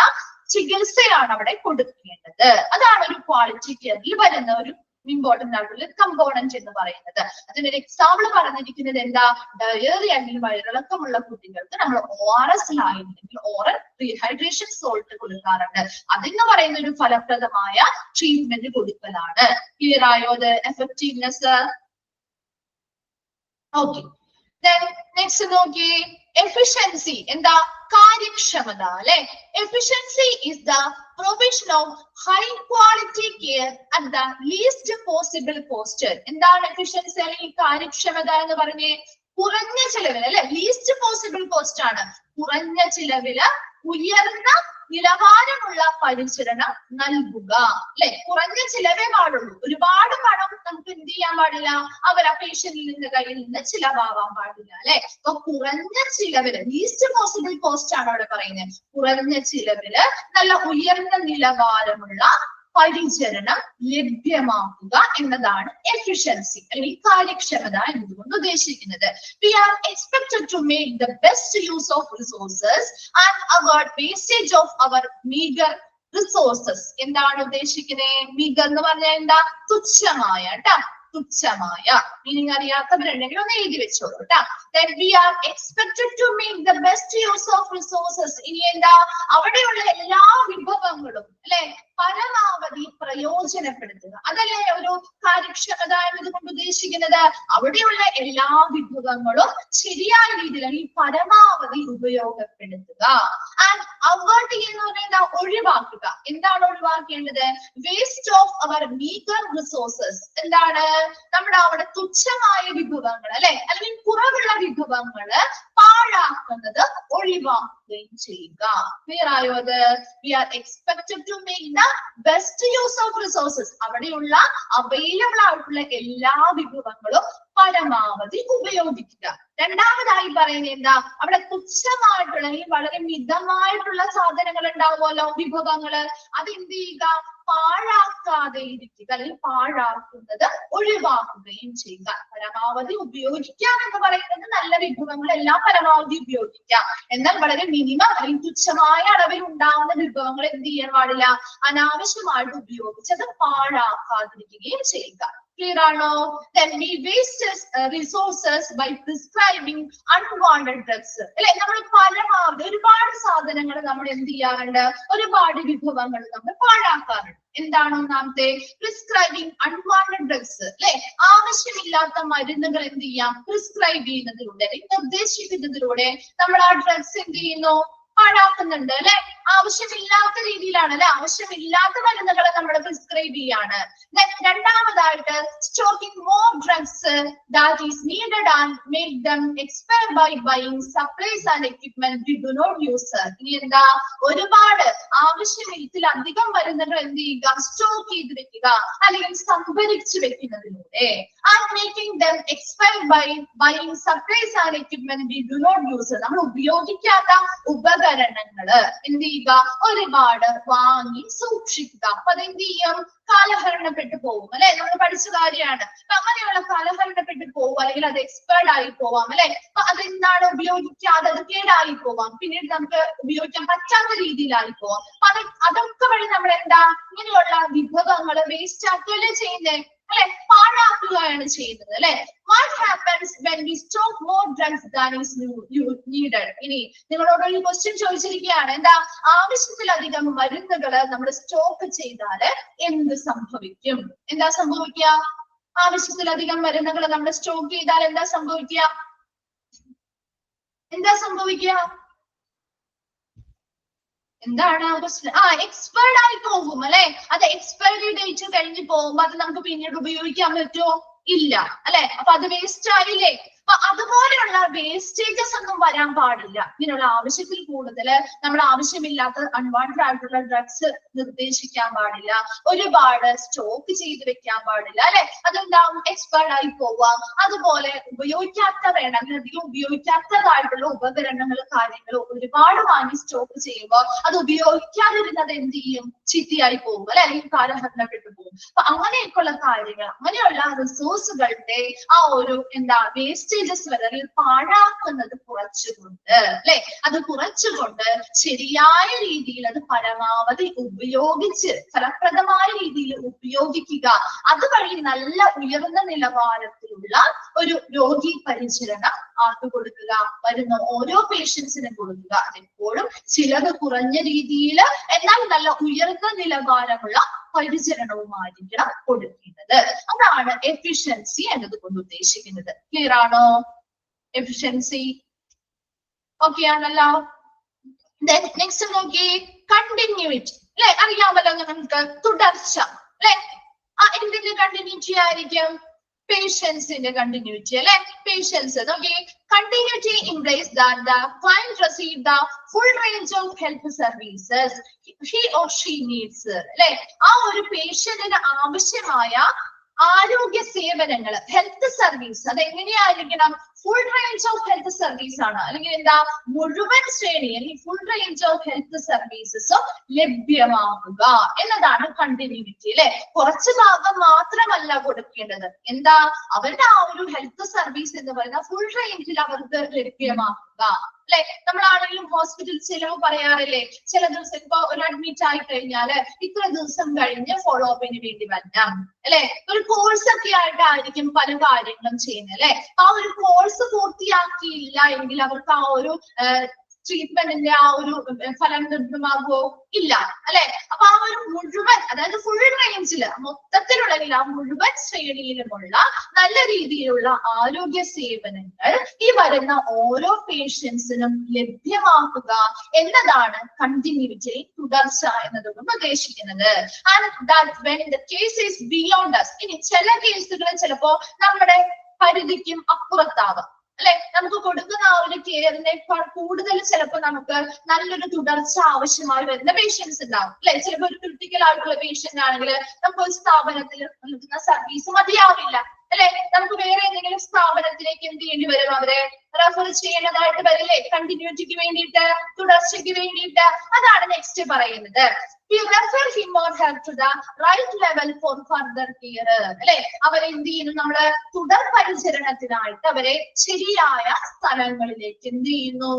ചികിത്സയാണ് അവിടെ കൊടുക്കേണ്ടത്. അതാണ് ഒരു ക്വാളിറ്റി കെയറിൽ വരുന്ന ഒരു ഇമ്പോർട്ടന്റ് ആയിട്ടുള്ള കമ്പോണന്റ് എന്ന് പറയുന്നത്. അതിനൊരു എക്സാമ്പിൾ പറഞ്ഞിരിക്കുന്നത് എന്താ, ഡയറി അല്ലെങ്കിൽ വയറിളക്കമുള്ള കുട്ടികൾക്ക് നമ്മൾ ORS അല്ലെങ്കിൽ ഓറൽ റീഹൈഡ്രേഷൻ സോൾട്ട് കൊടുക്കാറുണ്ട്. അതെന്ന് പറയുന്ന ഒരു ഫലപ്രദമായ ട്രീറ്റ്മെന്റ് കൊടുക്കലാണ്. ക്ലിയർ ആയോ അത് എഫക്റ്റീവ്നെസ്? ഓക്കെ. നെക്സ്റ്റ് നോക്കി, എഫിഷ്യൻസി എന്താ, കാര്യക്ഷമത അല്ലെ. Efficiency is the provision of high quality care at the least possible cost. എന്താണ് എഫിഷ്യൻസി അല്ലെങ്കിൽ കാര്യക്ഷമത എന്ന് പറഞ്ഞേ? കുറഞ്ഞ ചിലവിൽ അല്ലെ, ലീസ്റ്റ് പോസിബിൾ കോസ്റ്റ് ആണ്. കുറഞ്ഞ ചിലവില് ഉയർന്ന നിലവാരമുള്ള പരിചരണം നൽകുക അല്ലെ. കുറഞ്ഞ ചിലവേ പാടുള്ളൂ, ഒരുപാട് പണം നമുക്ക് എന്ത് ചെയ്യാൻ പാടില്ല, അവർ ആ പേഷ്യന്റിന്റെ കയ്യിൽ നിന്ന് ചിലവാവാൻ പാടില്ല അല്ലെ. അപ്പൊ കുറഞ്ഞ ചിലവില് ലീസ്റ്റ് പോസിബിൾ കോസ്റ്റ് ആണ് അവിടെ പറയുന്നത്. കുറഞ്ഞ ചിലവില് നല്ല ഉയർന്ന നിലവാരമുള്ള പരിചരണം ലഭ്യമാക്കുക എന്നതാണ് എഫിഷ്യൻസി അല്ലെങ്കിൽ കാര്യക്ഷമത എന്നതുകൊണ്ട് ഉദ്ദേശിക്കുന്നത്. We are expected to make the best use of resources and avoid wastage of our meager resources. എന്താണ് ഉദ്ദേശിക്കുന്നത്? meager എന്ന് പറഞ്ഞാൽ എന്താ? തുച്ഛമായ ട്ടാ, തുച്ഛമായ. മീനിങ് അറിയാത്തവരുണ്ടെങ്കിൽ ഒന്ന് എഴുതി വെച്ചോളൂ ട്ടാ. Then we are expected to make the best use of resources. ഇനി എന്താ? അവിടെയുള്ള എല്ലാ വിഭവങ്ങളും അല്ലെ പരമാവധി പ്രയോജനപ്പെടുത്തുക. അതല്ലേ ഒരു കാര്യക്ഷമത എന്നതുകൊണ്ട് ഉദ്ദേശിക്കുന്നത്. അവിടെയുള്ള എല്ലാ വിഭവങ്ങളും ശരിയായ രീതിയിൽ അല്ലെങ്കിൽ പരമാവധി ഉപയോഗപ്പെടുത്തുക. ആൻഡ് അവോയ്ഡ് എന്ന് പറഞ്ഞാൽ ഒഴിവാക്കുക. എന്താണ് ഒഴിവാക്കേണ്ടത്? Waste of our meagre resources. എന്താണ്? നമ്മുടെ അവിടെ തുച്ഛമായ വിഭവങ്ങൾ അല്ലെ അല്ലെങ്കിൽ കുറവുള്ള വിഭവങ്ങള് പാഴാക്കുന്നത് ഒഴിവാക്കുകയും ചെയ്യുക. ക്ലിയർ ആയോ അത്? We are expected to make the best use of resources. അവിടെയുള്ള അവൈലബിൾ ആയിട്ടുള്ള എല്ലാ വിഭവങ്ങളും പരമാവധി ഉപയോഗിക്കുക. രണ്ടാമതായി പറയുന്നത് എന്താ? അവിടെ തുച്ഛമായിട്ടുള്ള അല്ലെങ്കിൽ വളരെ മിതമായിട്ടുള്ള സാധനങ്ങൾ ഉണ്ടാവുമല്ലോ, വിഭവങ്ങള്, അതെന്ത് ചെയ്യുക? പാഴാക്കാതെ ഇരിക്കുക അല്ലെങ്കിൽ പാഴാക്കുന്നത് ഒഴിവാക്കുകയും ചെയ്യുക. പരമാവധി ഉപയോഗിക്കാം എന്ന് പറയുന്നത് നല്ല വിഭവങ്ങളെല്ലാം പരമാവധി ഉപയോഗിക്കാം. എന്നാൽ വളരെ മിനിമം അല്ലെങ്കിൽ തുച്ഛമായ അളവിൽ ഉണ്ടാവുന്ന വിഭവങ്ങൾ എന്ത് ചെയ്യാൻ പാടില്ല? അനാവശ്യമായിട്ട് ഉപയോഗിച്ചത് പാഴാക്കാതിരിക്കുകയും ചെയ്യുക. Clear ആണോ? Then we waste resources by prescribing unwanted drugs. അല്ലെ, നമ്മൾ പരമാവധി ഒരുപാട് സാധനങ്ങൾ നമ്മൾ എന്ത് ചെയ്യാറുണ്ട്? ഒരുപാട് വിഭവങ്ങൾ നമ്മൾ പാഴാക്കാറുണ്ട്. എന്താണ് ഒന്നാമത്തെ? പ്രിസ്ക്രൈബിങ് അൺവാണ്ടഡ് ഡ്രഗ്സ് അല്ലെ. ആവശ്യമില്ലാത്ത മരുന്നുകൾ എന്ത് ചെയ്യാം? പ്രിസ്ക്രൈബ് ചെയ്യുന്നതിലൂടെ നിർദ്ദേശിക്കുന്നതിലൂടെ നമ്മൾ ആ ഡ്രഗ്സ് എന്ത് ചെയ്യുന്നു? പാഴാക്കുന്നുണ്ട് അല്ലെ. ആവശ്യമില്ലാത്ത രീതിയിലാണ് അല്ലെ, ആവശ്യമില്ലാത്ത മരുന്നുകളെ നമ്മൾ പ്രിസ്ക്രൈബ് ചെയ്യാണ്. രണ്ടാമതായിട്ട് stocking more drugs that is needed and make them expire by buying supplies and equipment we do not use. ഇനി എന്താ? ഒരുപാട് ആവശ്യമില്ലത്തിലധികം മരുന്നുകൾ എന്ത് ചെയ്യുക? സ്റ്റോക്ക് ചെയ്ത് വെക്കുക അല്ലെങ്കിൽ സംഭരിച്ചു വെക്കുന്നതിലൂടെ. And making them expire by buying supplies and equipment we do not use. നമ്മൾ ഉപയോഗിക്കാത്ത ഉപകരണങ്ങള് എന്ത് ചെയ്യുക? ഒരുപാട് വാങ്ങി സൂക്ഷിക്കുക. അപ്പൊ അതെന്ത് ചെയ്യും? കാലഹരണപ്പെട്ടു പോകും അല്ലെ. നമ്മൾ പഠിച്ച കാര്യമാണ്. അപ്പൊ അങ്ങനെയുള്ള കാലഹരണപ്പെട്ടു പോകും അല്ലെങ്കിൽ അത് എക്സ്പയർഡ് ആയി പോവാം അല്ലെ. അപ്പൊ അതെന്താണ്? ഉപയോഗിക്കാതെ അത് കേടായി പോവാം, പിന്നീട് നമുക്ക് ഉപയോഗിക്കാൻ പറ്റാത്ത രീതിയിലായി പോവാം. അപ്പൊ അതൊക്കെ വഴി നമ്മൾ എന്താ? ഇങ്ങനെയുള്ള വിഭവങ്ങൾ വേസ്റ്റ് ആക്കുകയല്ലേ ചെയ്യുന്നേ അല്ലെ, പാഴാക്കുകയാണ് ചെയ്യുന്നത് അല്ലെ. What happens when we stock more drugs than is needed? ഇനി നിങ്ങളോട് ഒരു ക്വസ്റ്റ്യൻ ചോദിച്ചിരിക്കുകയാണ്. എന്താ? ആവശ്യത്തിലധികം മരുന്നുകള് നമ്മൾ സ്റ്റോക്ക് ചെയ്താല് എന്ത് സംഭവിക്കും? എന്താ സംഭവിക്കുക? ആവശ്യത്തിലധികം മരുന്നുകൾ നമ്മൾ സ്റ്റോക്ക് ചെയ്താൽ എന്താ സംഭവിക്കുക? എന്താണ് എക്സ്പയർഡ് ആയി പോകും അല്ലെ. അത് എക്സ്പയറി ഡേറ്റ് കഴിഞ്ഞ് പോകുമ്പോ അത് നമുക്ക് പിന്നീട് ഉപയോഗിക്കാൻ പറ്റുമോ? ഇല്ല അല്ലെ. അപ്പൊ അത് വേസ്റ്റ് ആയില്ലേ. അപ്പൊ അതുപോലെയുള്ള വേസ്റ്റേജസ് ഒന്നും വരാൻ പാടില്ല. ഇങ്ങനെയുള്ള ആവശ്യത്തിൽ കൂടുതൽ നമ്മൾ ആവശ്യമില്ലാത്ത അൺവാണ്ടഡ് ആയിട്ടുള്ള ഡ്രഗ്സ് നിർദ്ദേശിക്കാൻ പാടില്ല, ഒരുപാട് സ്റ്റോക്ക് ചെയ്ത് വെക്കാൻ പാടില്ല, അല്ലെ? അതെന്താവും, എക്സ്പയർഡ് ആയി പോവാം. അതുപോലെ ഉപയോഗിക്കാത്ത അധികം ഉപയോഗിക്കാത്തതായിട്ടുള്ള ഉപകരണങ്ങൾ കാര്യങ്ങൾ ഒരുപാട് വാങ്ങി സ്റ്റോക്ക് ചെയ്യുമ്പോൾ അത് ഉപയോഗിക്കാതിരുന്നത് എന്ത് ചെയ്യും, ചീത്തയായി പോകും, അല്ലെ? അല്ലെങ്കിൽ കാലഹരണപ്പെട്ടു പോകും. അപ്പൊ അങ്ങനെയൊക്കെയുള്ള കാര്യങ്ങൾ, അങ്ങനെയുള്ള റിസോഴ്സുകളുടെ ആ ഒരു വേസ്റ്റേജസ് വരെ പാഴാക്കുന്നത് കുറച്ചുകൊണ്ട്, അല്ലെ? അത് കുറച്ചുകൊണ്ട് ശരിയായ രീതിയിൽ അത് പരമാവധി ഉപയോഗിച്ച് ഫലപ്രദമായ രീതിയിൽ ഉപയോഗിക്കുക. അതുവഴി നല്ല ഉയർന്ന നിലവാരത്തിലുള്ള ഒരു രോഗി പരിചരണം ആർക്ക് കൊടുക്കുക, വരുന്ന ഓരോ പേഷ്യൻസിനും കൊടുക്കുക. അതെപ്പോഴും ചിലവ് കുറഞ്ഞ രീതിയിൽ എന്നാൽ നല്ല ഉയർന്ന നിലവാരമുള്ള പരിചരണവുമായിരിക്കണം കൊടുക്കേണ്ടത്. അതാണ് എഫിഷ്യൻസി എന്നതുകൊണ്ട് ഉദ്ദേശിക്കുന്നത്. ക്ലിയർ ആണോ? എഫിഷ്യൻസി ഓക്കെ ആണല്ലോ. നെക്സ്റ്റ് നോക്കി, കണ്ടിന്യൂറ്റി, അല്ലെ? അറിയാമല്ലോ നമുക്ക്, തുടർച്ച, അല്ലെ? എന്തിന്റെ കണ്ടിന്യൂറ്റി ആയിരിക്കും? പേഷ്യൻസിന്റെ കണ്ടിന്യൂറ്റി, അല്ലെ? പേഷ്യൻസ് നോക്കി, continuity implies that the client receive the full range of health services he or she needs, അല്ലെ? ആ ഒരു പേഷ്യന്റിന് ആവശ്യമായ ആരോഗ്യ സേവനങ്ങൾ, ഹെൽത്ത് സർവീസ്, അത് എങ്ങനെയായിരിക്കണം? Full range of health service ആണ്, അല്ലെങ്കിൽ എന്താ, മുഴുവൻ ശ്രേണി അല്ലെങ്കിൽ ഫുൾ റേഞ്ച് ഓഫ് ഹെൽത്ത് സർവീസസും ലഭ്യമാക്കുക എന്നതാണ് കണ്ടിന്യൂറ്റി, അല്ലെ? കുറച്ച് ഭാഗം മാത്രമല്ല കൊടുക്കേണ്ടത്. എന്താ, അവരുടെ ആ ഒരു ഹെൽത്ത് സർവീസ് എന്ന് പറയുന്ന ഫുൾ റേഞ്ചിൽ അവർക്ക് ലഭ്യമാക്കുക, അല്ലെ? നമ്മളാണെങ്കിലും ഹോസ്പിറ്റൽ ചിലവ് പറയാറില്ലേ? ചില ദിവസം ഇപ്പൊ ഒരു അഡ്മിറ്റ് ആയി കഴിഞ്ഞാല് ഇത്ര ദിവസം കഴിഞ്ഞ് ഫോളോ അപ്പിന് വേണ്ടി വരണം, അല്ലെ? ഒരു കോഴ്സ് ഒക്കെ ആയിട്ടായിരിക്കും പല കാര്യങ്ങളും ചെയ്യുന്നത്, അല്ലെ? ആ ഒരു കോഴ്സ് പൂർത്തിയാക്കിയില്ല എങ്കിൽ അവർക്ക് ആ ഒരു ട്രീറ്റ്മെന്റിന്റെ ആ ഒരു ഫലം ലഭ്യമാകുമോ? ഇല്ല, അല്ലെ? അപ്പൊ ആ ഒരു മുഴുവൻ, അതായത് ഫുൾ റേഞ്ചില് മൊത്തത്തിലുള്ള ആ മുഴുവൻ ശ്രേണിയിലുമുള്ള നല്ല രീതിയിലുള്ള ആരോഗ്യ സേവനങ്ങൾ ഈ വരുന്ന ഓരോ പേഷ്യൻസിനും ലഭ്യമാക്കുക എന്നതാണ് കണ്ടിന്യൂറ്റി, തുടർച്ച എന്നതുകൊണ്ട് ഉദ്ദേശിക്കുന്നത്. And that when the case is beyond us, ഇനി ചില കേസുകൾ ചിലപ്പോ നമ്മുടെ പരിധിക്കും അപ്പുറത്താവാം, അല്ലെ? നമുക്ക് കൊടുക്കുന്ന ആ ഒരു കെയറിനേക്കാൾ കൂടുതൽ ചിലപ്പോൾ നമുക്ക് നല്ലൊരു തുടർച്ച ആവശ്യമായി വരുന്ന പേഷ്യൻസ് ഉണ്ടാവും, അല്ലെ? ചിലപ്പോൾ ഒരു ക്രിട്ടിക്കൽ ആയിട്ടുള്ള പേഷ്യന്റ് ആണെങ്കിൽ നമുക്ക് ഒരു സ്ഥാപനത്തിൽ നൽകുന്ന സർവീസ് മതിയാവില്ല, അല്ലെ? നമുക്ക് വേറെ എന്തെങ്കിലും സ്ഥാപനത്തിലേക്ക് എന്ത് ചെയ്യേണ്ടി വരും, അവരെ റെഫർ ചെയ്യേണ്ടതായിട്ട് വരില്ലേ? കണ്ടിന്യൂറ്റിക്ക് വേണ്ടിയിട്ട്, തുടർച്ചയ്ക്ക് വേണ്ടിയിട്ട്. അതാണ് നെക്സ്റ്റ് പറയുന്നത്. We refer him or her to the right level for further care, അല്ലെ? അവരെ എന്ത് ചെയ്യുന്നു, നമ്മള് തുടർ പരിചരണത്തിനായിട്ട് അവരെ ശരിയായ സ്ഥലങ്ങളിലേക്ക് എന്ത് ചെയ്യുന്നു,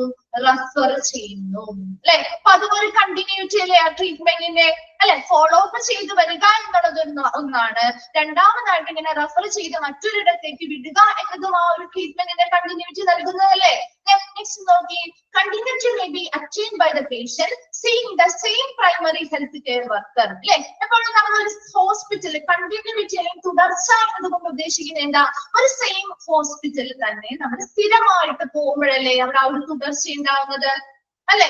റെഫർ ചെയ്യുന്നു, അല്ലെ? അപ്പൊ അതുപോലെ കണ്ടിന്യൂറ്റി അല്ലെ ആ ട്രീറ്റ്മെന്റിന്റെ, അല്ലെ? ഫോളോ അപ്പ് ചെയ്ത് വരിക എന്നുള്ളത് ഒന്നാണ്. രണ്ടാമതായിട്ട് ഇങ്ങനെ റെഫർ ചെയ്ത് മറ്റൊരിടത്തേക്ക് വിടുക എന്നതും ആ ഒരു ട്രീറ്റ്മെന്റിന്റെ കണ്ടിന്യൂറ്റി നൽകുന്നതല്ലേ? നെക്സ്റ്റ് നോക്കി, continuity may be attained by the patient seeing the same primary health care worker, അല്ലെ? എപ്പോഴും നമ്മൾ ഒരു ഹോസ്പിറ്റലിൽ കണ്ടിന്യൂറ്റി അല്ലെങ്കിൽ തുടർച്ച എന്നതുകൊണ്ട് ഉദ്ദേശിക്കുന്നത് എന്താ, ഒരു സെയിം ഹോസ്പിറ്റലിൽ തന്നെ നമ്മൾ സ്ഥിരമായിട്ട് പോകുമ്പോഴല്ലേ അവിടെ ആ ഒരു തുടർച്ച ഉണ്ടാവുന്നത്, അല്ലെ?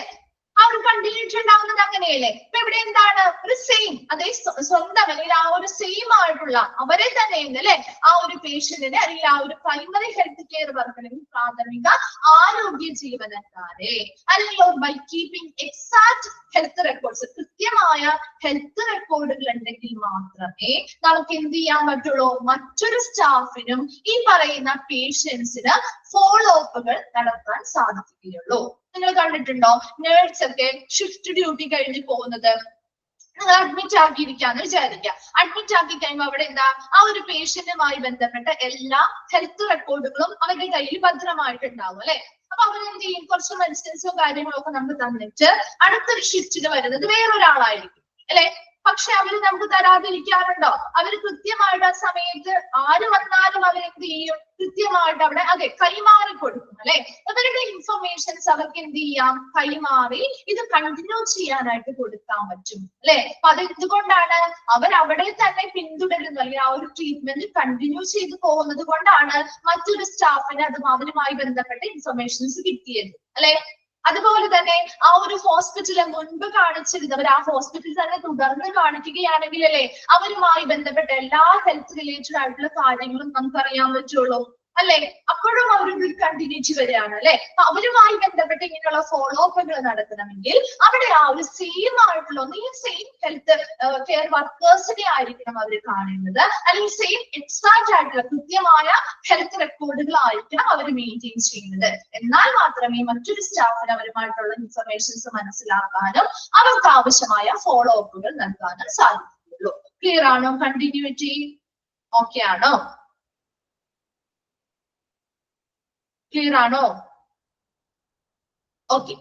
ആ ഒരു കണ്ടിന്യൂറ്റി ഉണ്ടാവുന്നത് അങ്ങനെയല്ലേ? ഇപ്പൊ ഇവിടെ എന്താണ്, ഒരു സെയിം, അതേ സ്വന്തം അല്ലെങ്കിൽ ആ ഒരു സെയിം ആയിട്ടുള്ള അവരെ തന്നെ അല്ലെ ആ ഒരു പേഷ്യന്റിനെ അല്ലെങ്കിൽ ആ ഒരു പ്രൈമറി ഹെൽത്ത് കെയർ വർക്കറിന് പ്രാഥമിക ആരോഗ്യ ജീവനക്കാരെ അല്ലെങ്കിൽ by keeping exact health records, കൃത്യമായ ഹെൽത്ത് റെക്കോർഡുകൾ ഉണ്ടെങ്കിൽ മാത്രമേ നമുക്ക് എന്ത് ചെയ്യാൻ പറ്റുള്ളൂ, മറ്റൊരു സ്റ്റാഫിനും ഈ പറയുന്ന പേഷ്യൻസിന് ഫോളോ അപ്പുകൾ നടത്താൻ സാധിക്കുകയുള്ളൂ. നിങ്ങൾ കണ്ടിട്ടുണ്ടോ നേഴ്സ് ഒക്കെ ഷിഫ്റ്റ് ഡ്യൂട്ടി കഴിഞ്ഞ് പോകുന്നത്? നിങ്ങൾ അഡ്മിറ്റ് ആക്കിയിരിക്കാന്ന് വിചാരിക്കുക. അഡ്മിറ്റ് ആക്കി കഴിയുമ്പോൾ അവിടെ എന്താ, ആ ഒരു പേഷ്യന്റുമായി ബന്ധപ്പെട്ട എല്ലാ ഹെൽത്ത് റെക്കോർഡുകളും അവരുടെ കയ്യിൽ ഭദ്രമായിട്ടുണ്ടാവും, അല്ലെ? അപ്പൊ അവരെന്ത് ചെയ്യും, കുറച്ച് മെഡിസിൻസോ കാര്യങ്ങളോ ഒക്കെ നമുക്ക് തന്നിട്ട് അടുത്തൊരു ഷിഫ്റ്റിന് വരുന്നത് വേറൊരാളായിരിക്കും, അല്ലെ? പക്ഷെ അവര് നമുക്ക് തരാതിരിക്കാറുണ്ടോ? അവര് കൃത്യമായിട്ട് ആ സമയത്ത് ആര് വന്നാലും അവരെന്ത് ചെയ്യും, കൃത്യമായിട്ട് അവിടെ അതെ കൈമാറി കൊടുക്കും, അല്ലെ? അവരുടെ ഇൻഫർമേഷൻസ് അവർക്ക് എന്ത് ചെയ്യാം, കൈമാറി ഇത് കണ്ടിന്യൂ ചെയ്യാനായിട്ട് കൊടുക്കാൻ പറ്റും, അല്ലെ? അപ്പൊ അത് എന്തുകൊണ്ടാണ്, അവരവിടെ തന്നെ പിന്തുടരുന്നു അല്ലെങ്കിൽ ആ ഒരു ട്രീറ്റ്മെന്റ് കണ്ടിന്യൂ ചെയ്ത് പോകുന്നത് കൊണ്ടാണ് മറ്റൊരു സ്റ്റാഫിന് അതും അവരുമായി ബന്ധപ്പെട്ട ഇൻഫർമേഷൻസ് കിട്ടിയത്, അല്ലെ? അതുപോലെ തന്നെ ആ ഒരു ഹോസ്പിറ്റലിൽ മുൻപ് കാണിച്ചിരുന്നവർ ആ ഹോസ്പിറ്റലിൽ തന്നെ തുടർന്ന് കാണിക്കുകയാണെങ്കിൽ അല്ലെ അവരുമായി ബന്ധപ്പെട്ട എല്ലാ ഹെൽത്ത് റിലേറ്റഡ് ആയിട്ടുള്ള കാര്യങ്ങളും നമുക്ക് അറിയാൻ പറ്റുള്ളൂ, അല്ലെ? അപ്പോഴും അവർ ഗുഡ് കണ്ടിന്യൂറ്റി വരികയാണ് അല്ലെ. അവരുമായി ബന്ധപ്പെട്ട് ഇങ്ങനെയുള്ള ഫോളോ അപ്പുകൾ നടത്തണമെങ്കിൽ അവിടെ ആ ഒരു സെയിം ആയിട്ടുള്ള സെയിം ഹെൽത്ത് കെയർ വർക്കേഴ്സിനെ ആയിരിക്കണം അവർ കാണേണ്ടത്, അല്ലെങ്കിൽ സെയിം എക്സാക്ട് ആയിട്ടുള്ള കൃത്യമായ ഹെൽത്ത് റെക്കോർഡുകൾ ആയിരിക്കണം അവർ മെയിൻറ്റെയിൻ ചെയ്യുന്നത്. എന്നാൽ മാത്രമേ മറ്റൊരു സ്റ്റാഫിന് അവരുമായിട്ടുള്ള ഇൻഫർമേഷൻസ് മനസ്സിലാക്കാനും അവർക്ക് ആവശ്യമായ ഫോളോ അപ്പുകൾ നൽകാനും സാധിക്കുകയുള്ളൂ. ക്ലിയർ ആണോ? കണ്ടിന്യൂറ്റി ഓക്കെ ആണോ? ക്ലിയർ ആണോ? ഓക്കെ.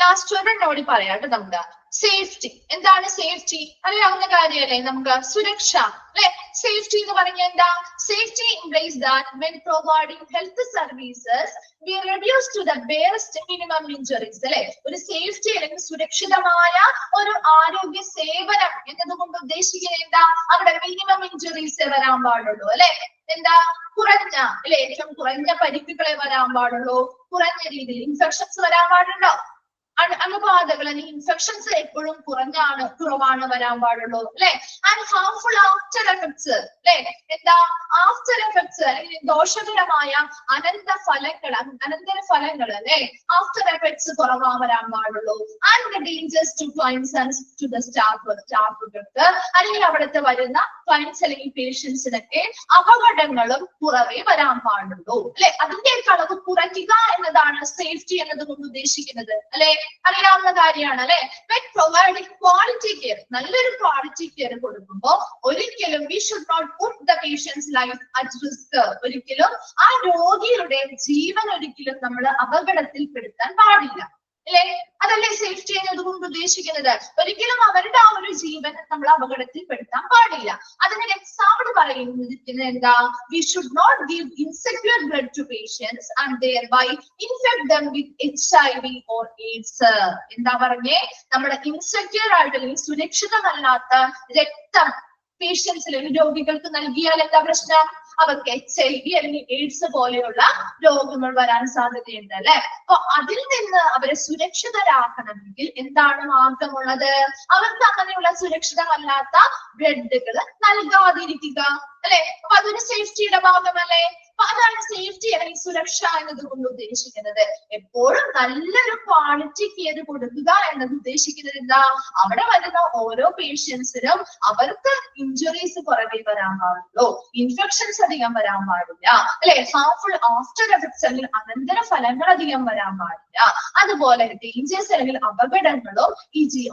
ലാസ്റ്റ് ഒരെണ്ണോടി പറയാട്ടോ നമുക്ക്. സേഫ്റ്റി. എന്താണ് സേഫ്റ്റി? അറിയാവുന്ന കാര്യമല്ലേ നമുക്ക്. സുരക്ഷ അല്ലെ. സേഫ്റ്റി എന്ന് പറഞ്ഞാൽ എന്താ? Safety implies that when providing health services we reduce to the barest minimum injuries അല്ലെ. ഒരു സേഫ്റ്റി അല്ലെങ്കിൽ സുരക്ഷിതമായ ഒരു ആരോഗ്യ സേവനം എന്നതുകൊണ്ട് ഉദ്ദേശിക്കുന്നത് എന്താ? അവിടെ മിനിമം ഇഞ്ചുറീസ് വരാൻ പാടുള്ളൂ അല്ലെ. എന്താ? കുറഞ്ഞ അല്ലെ, ഏറ്റവും കുറഞ്ഞ പരിക്കുകളെ വരാൻ പാടുള്ളൂ, കുറഞ്ഞ രീതിയിൽ ഇൻഫെക്ഷൻസ് വരാൻ പാടുണ്ടോ? അണുബാധകൾ അല്ലെങ്കിൽ ഇൻഫെക്ഷൻസ് എപ്പോഴും കുറവാണ് വരാൻ പാടുള്ളൂ അല്ലെ. ആൻഡ് ഹാർംഫുൾ ആഫ്റ്റർ എഫക്ട്സ് അല്ലെ. എന്താ? ആഫ്റ്റർ എഫക്ട്സ് അല്ലെങ്കിൽ ദോഷകരമായ അനന്തര ഫലങ്ങൾ അല്ലെ, ആഫ്റ്റർ എഫക്ട്സ് കുറവാ വരാൻ പാടുള്ളൂ. And dangers to clients and to the സ്റ്റാഫുകൾക്ക് അല്ലെങ്കിൽ അവിടുത്തെ വരുന്ന ക്ലയൻസ് അല്ലെങ്കിൽ പേഷ്യൻസിനൊക്കെ അപകടങ്ങളും കുറവേ വരാൻ പാടുള്ളൂ അല്ലെ. അതിന്റെയൊക്കെ അളവ് കുറയ്ക്കുക എന്നതാണ് സേഫ്റ്റി എന്നതുകൊണ്ട് ഉദ്ദേശിക്കുന്നത് അല്ലെ. അറിയാവുന്ന കാര്യമാണ് അല്ലെ. പ്രൊവൈഡിങ് ക്വാളിറ്റി കെയർ, നല്ലൊരു ക്വാളിറ്റി കെയർ കൊടുക്കുമ്പോൾ ഒരിക്കലും we should not put the patient's life at risk. ഒരിക്കലും ആ രോഗിയുടെ ജീവൻ ഒരിക്കലും നമ്മൾ അപകടത്തിൽപ്പെടുത്താൻ പാടില്ല അല്ലെ. അതല്ലേ സേഫ്റ്റി എന്നതുകൊണ്ട് ഉദ്ദേശിക്കുന്നത്. ഒരിക്കലും അവരുടെ ആ ഒരു ജീവൻ നമ്മൾ അപകടത്തിൽപ്പെടുത്താൻ പാടില്ല. അതിനൊരു എക്സാമ്പിൾ പറയുന്നത് എന്താ? We should not give insecure blood to patients and thereby infect them with HIV or AIDS. എന്താ പറഞ്ഞേ? നമ്മുടെ ഇൻസെക്യൂർ ആയിട്ട് അല്ലെങ്കിൽ സുരക്ഷിതമല്ലാത്ത രക്തം പേഷ്യൻസിൽ രോഗികൾക്ക് നൽകിയാൽ എന്താ പ്രശ്നം? അവർക്ക് HIV അല്ലെങ്കിൽ എയ്ഡ്സ് പോലെയുള്ള രോഗങ്ങൾ വരാൻ സാധ്യതയുണ്ട് അല്ലെ. അപ്പൊ അതിൽ നിന്ന് അവരെ സുരക്ഷിതരാക്കണമെങ്കിൽ എന്താണ് മാർഗമുള്ളത്? അവർക്ക് അങ്ങനെയുള്ള സുരക്ഷിതമല്ലാത്ത ബ്ലഡുകൾ നൽകാതിരിക്കുക അല്ലെ. അപ്പൊ അതൊരു സേഫ്റ്റിയുടെ ഭാഗമല്ലേ. അപ്പൊ അതാണ് സേഫ്റ്റി അല്ലെങ്കിൽ സുരക്ഷ എന്നതുകൊണ്ട് ഉദ്ദേശിക്കുന്നത്. എപ്പോഴും നല്ലൊരു ക്വാളിറ്റി കെയർ കൊടുക്കുക എന്നത് ഉദ്ദേശിക്കുന്നത് എന്താ? അവിടെ വരുന്ന ഓരോ പേഷ്യൻസിനും അവർക്ക് ഇഞ്ചുറീസ് കുറവേ വരാൻ പാടുള്ളൂ, ഇൻഫെക്ഷൻസ് അധികം വരാൻ പാടില്ല അല്ലെ. ഹാർംഫുൾ ആഫ്റ്റർ എഫക്ട്സ് അല്ലെങ്കിൽ അനന്തര ഫലങ്ങൾ അധികം വരാൻ പാടില്ല. അതുപോലെ ഡേഞ്ചേഴ്സ് അല്ലെങ്കിൽ അപകടങ്ങളും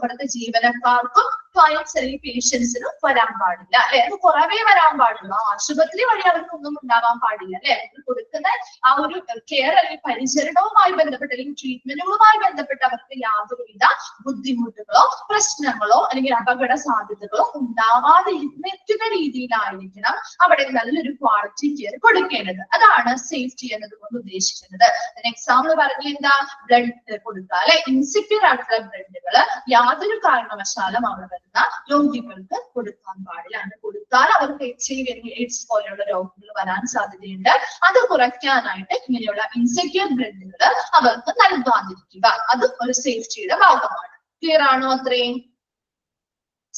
അവിടുത്തെ ജീവനക്കാർക്കും ക്ലയൻസ് അല്ലെങ്കിൽ പേഷ്യൻസിനും വരാൻ പാടില്ല അല്ലെ. അത് കുറവേ വരാൻ പാടുള്ളൂ. ആശുപത്രി വഴി അവർക്കൊന്നും ഉണ്ടാവാൻ പാടില്ല അല്ലെ. അവർക്ക് കൊടുക്കുന്ന ആ ഒരു കെയർ അല്ലെങ്കിൽ പരിചരണവുമായി ബന്ധപ്പെട്ട് അല്ലെങ്കിൽ ട്രീറ്റ്മെന്റുകളുമായി ബന്ധപ്പെട്ട് അവർക്ക് യാതൊരുവിധ ബുദ്ധിമുട്ടുകളോ പ്രശ്നങ്ങളോ അല്ലെങ്കിൽ അപകട സാധ്യതകളോ ഉണ്ടാവാതിരിക്കുന്ന രീതിയിലായിരിക്കണം അവിടെ നല്ലൊരു ക്വാളിറ്റി കെയർ കൊടുക്കേണ്ടത്. അതാണ് സേഫ്റ്റി എന്നതുകൊണ്ട് ഉദ്ദേശിക്കുന്നത്. എക്സാമ്പിൾ പറഞ്ഞ എന്താ? ബ്ലഡ് കൊടുക്കുക അല്ലെ. ഇൻസെക്യൂർ ആയിട്ടുള്ള ബ്ലഡുകൾ യാതൊരു കാരണവശാലും അവിടെ വരുന്ന രോഗികൾക്ക് കൊടുക്കാൻ പാടില്ല. അങ്ങനെ കൊടുത്താൽ അവർക്ക് HIV അല്ലെങ്കിൽ എയ്ഡ്സ് പോലെയുള്ള രോഗങ്ങൾ വരാൻ സാധ്യതയുണ്ട്. അത് കുറയ്ക്കാനായിട്ട് ഇങ്ങനെയുള്ള ഇൻസെക്യൂർ ബ്ലഡുകൾ അവർക്ക് നൽകാതിരിക്കുക, അത് ഒരു സേഫ്റ്റിയുടെ ഭാഗമാണ്. ക്ലിയർ ആണോ? അത്രയും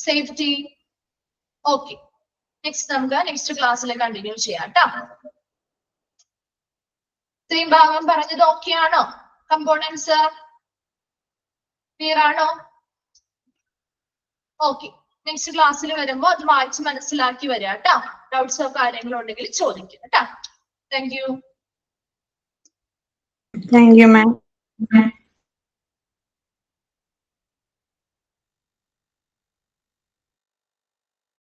സേഫ്റ്റി ഓക്കെ. നെക്സ്റ്റ് നമുക്ക് നെക്സ്റ്റ് ക്ലാസ്സിൽ കണ്ടിന്യൂ ചെയ്യാം കേട്ടോ. ഇത്രയും ഭാഗം പറഞ്ഞത് ഓക്കെ ആണോ? കമ്പോണൻസ് ക്ലിയർ ആണോ? ഓക്കെ. നെക്സ്റ്റ് ക്ലാസ്സിൽ വരുമ്പോ അത് വായിച്ച് മനസ്സിലാക്കി വരിക കേട്ടോ. ഡൗട്ട്സോ കാര്യങ്ങളോ ഉണ്ടെങ്കിൽ ചോദിക്കുക കേട്ടോ. Thank you. Thank you, ma'am.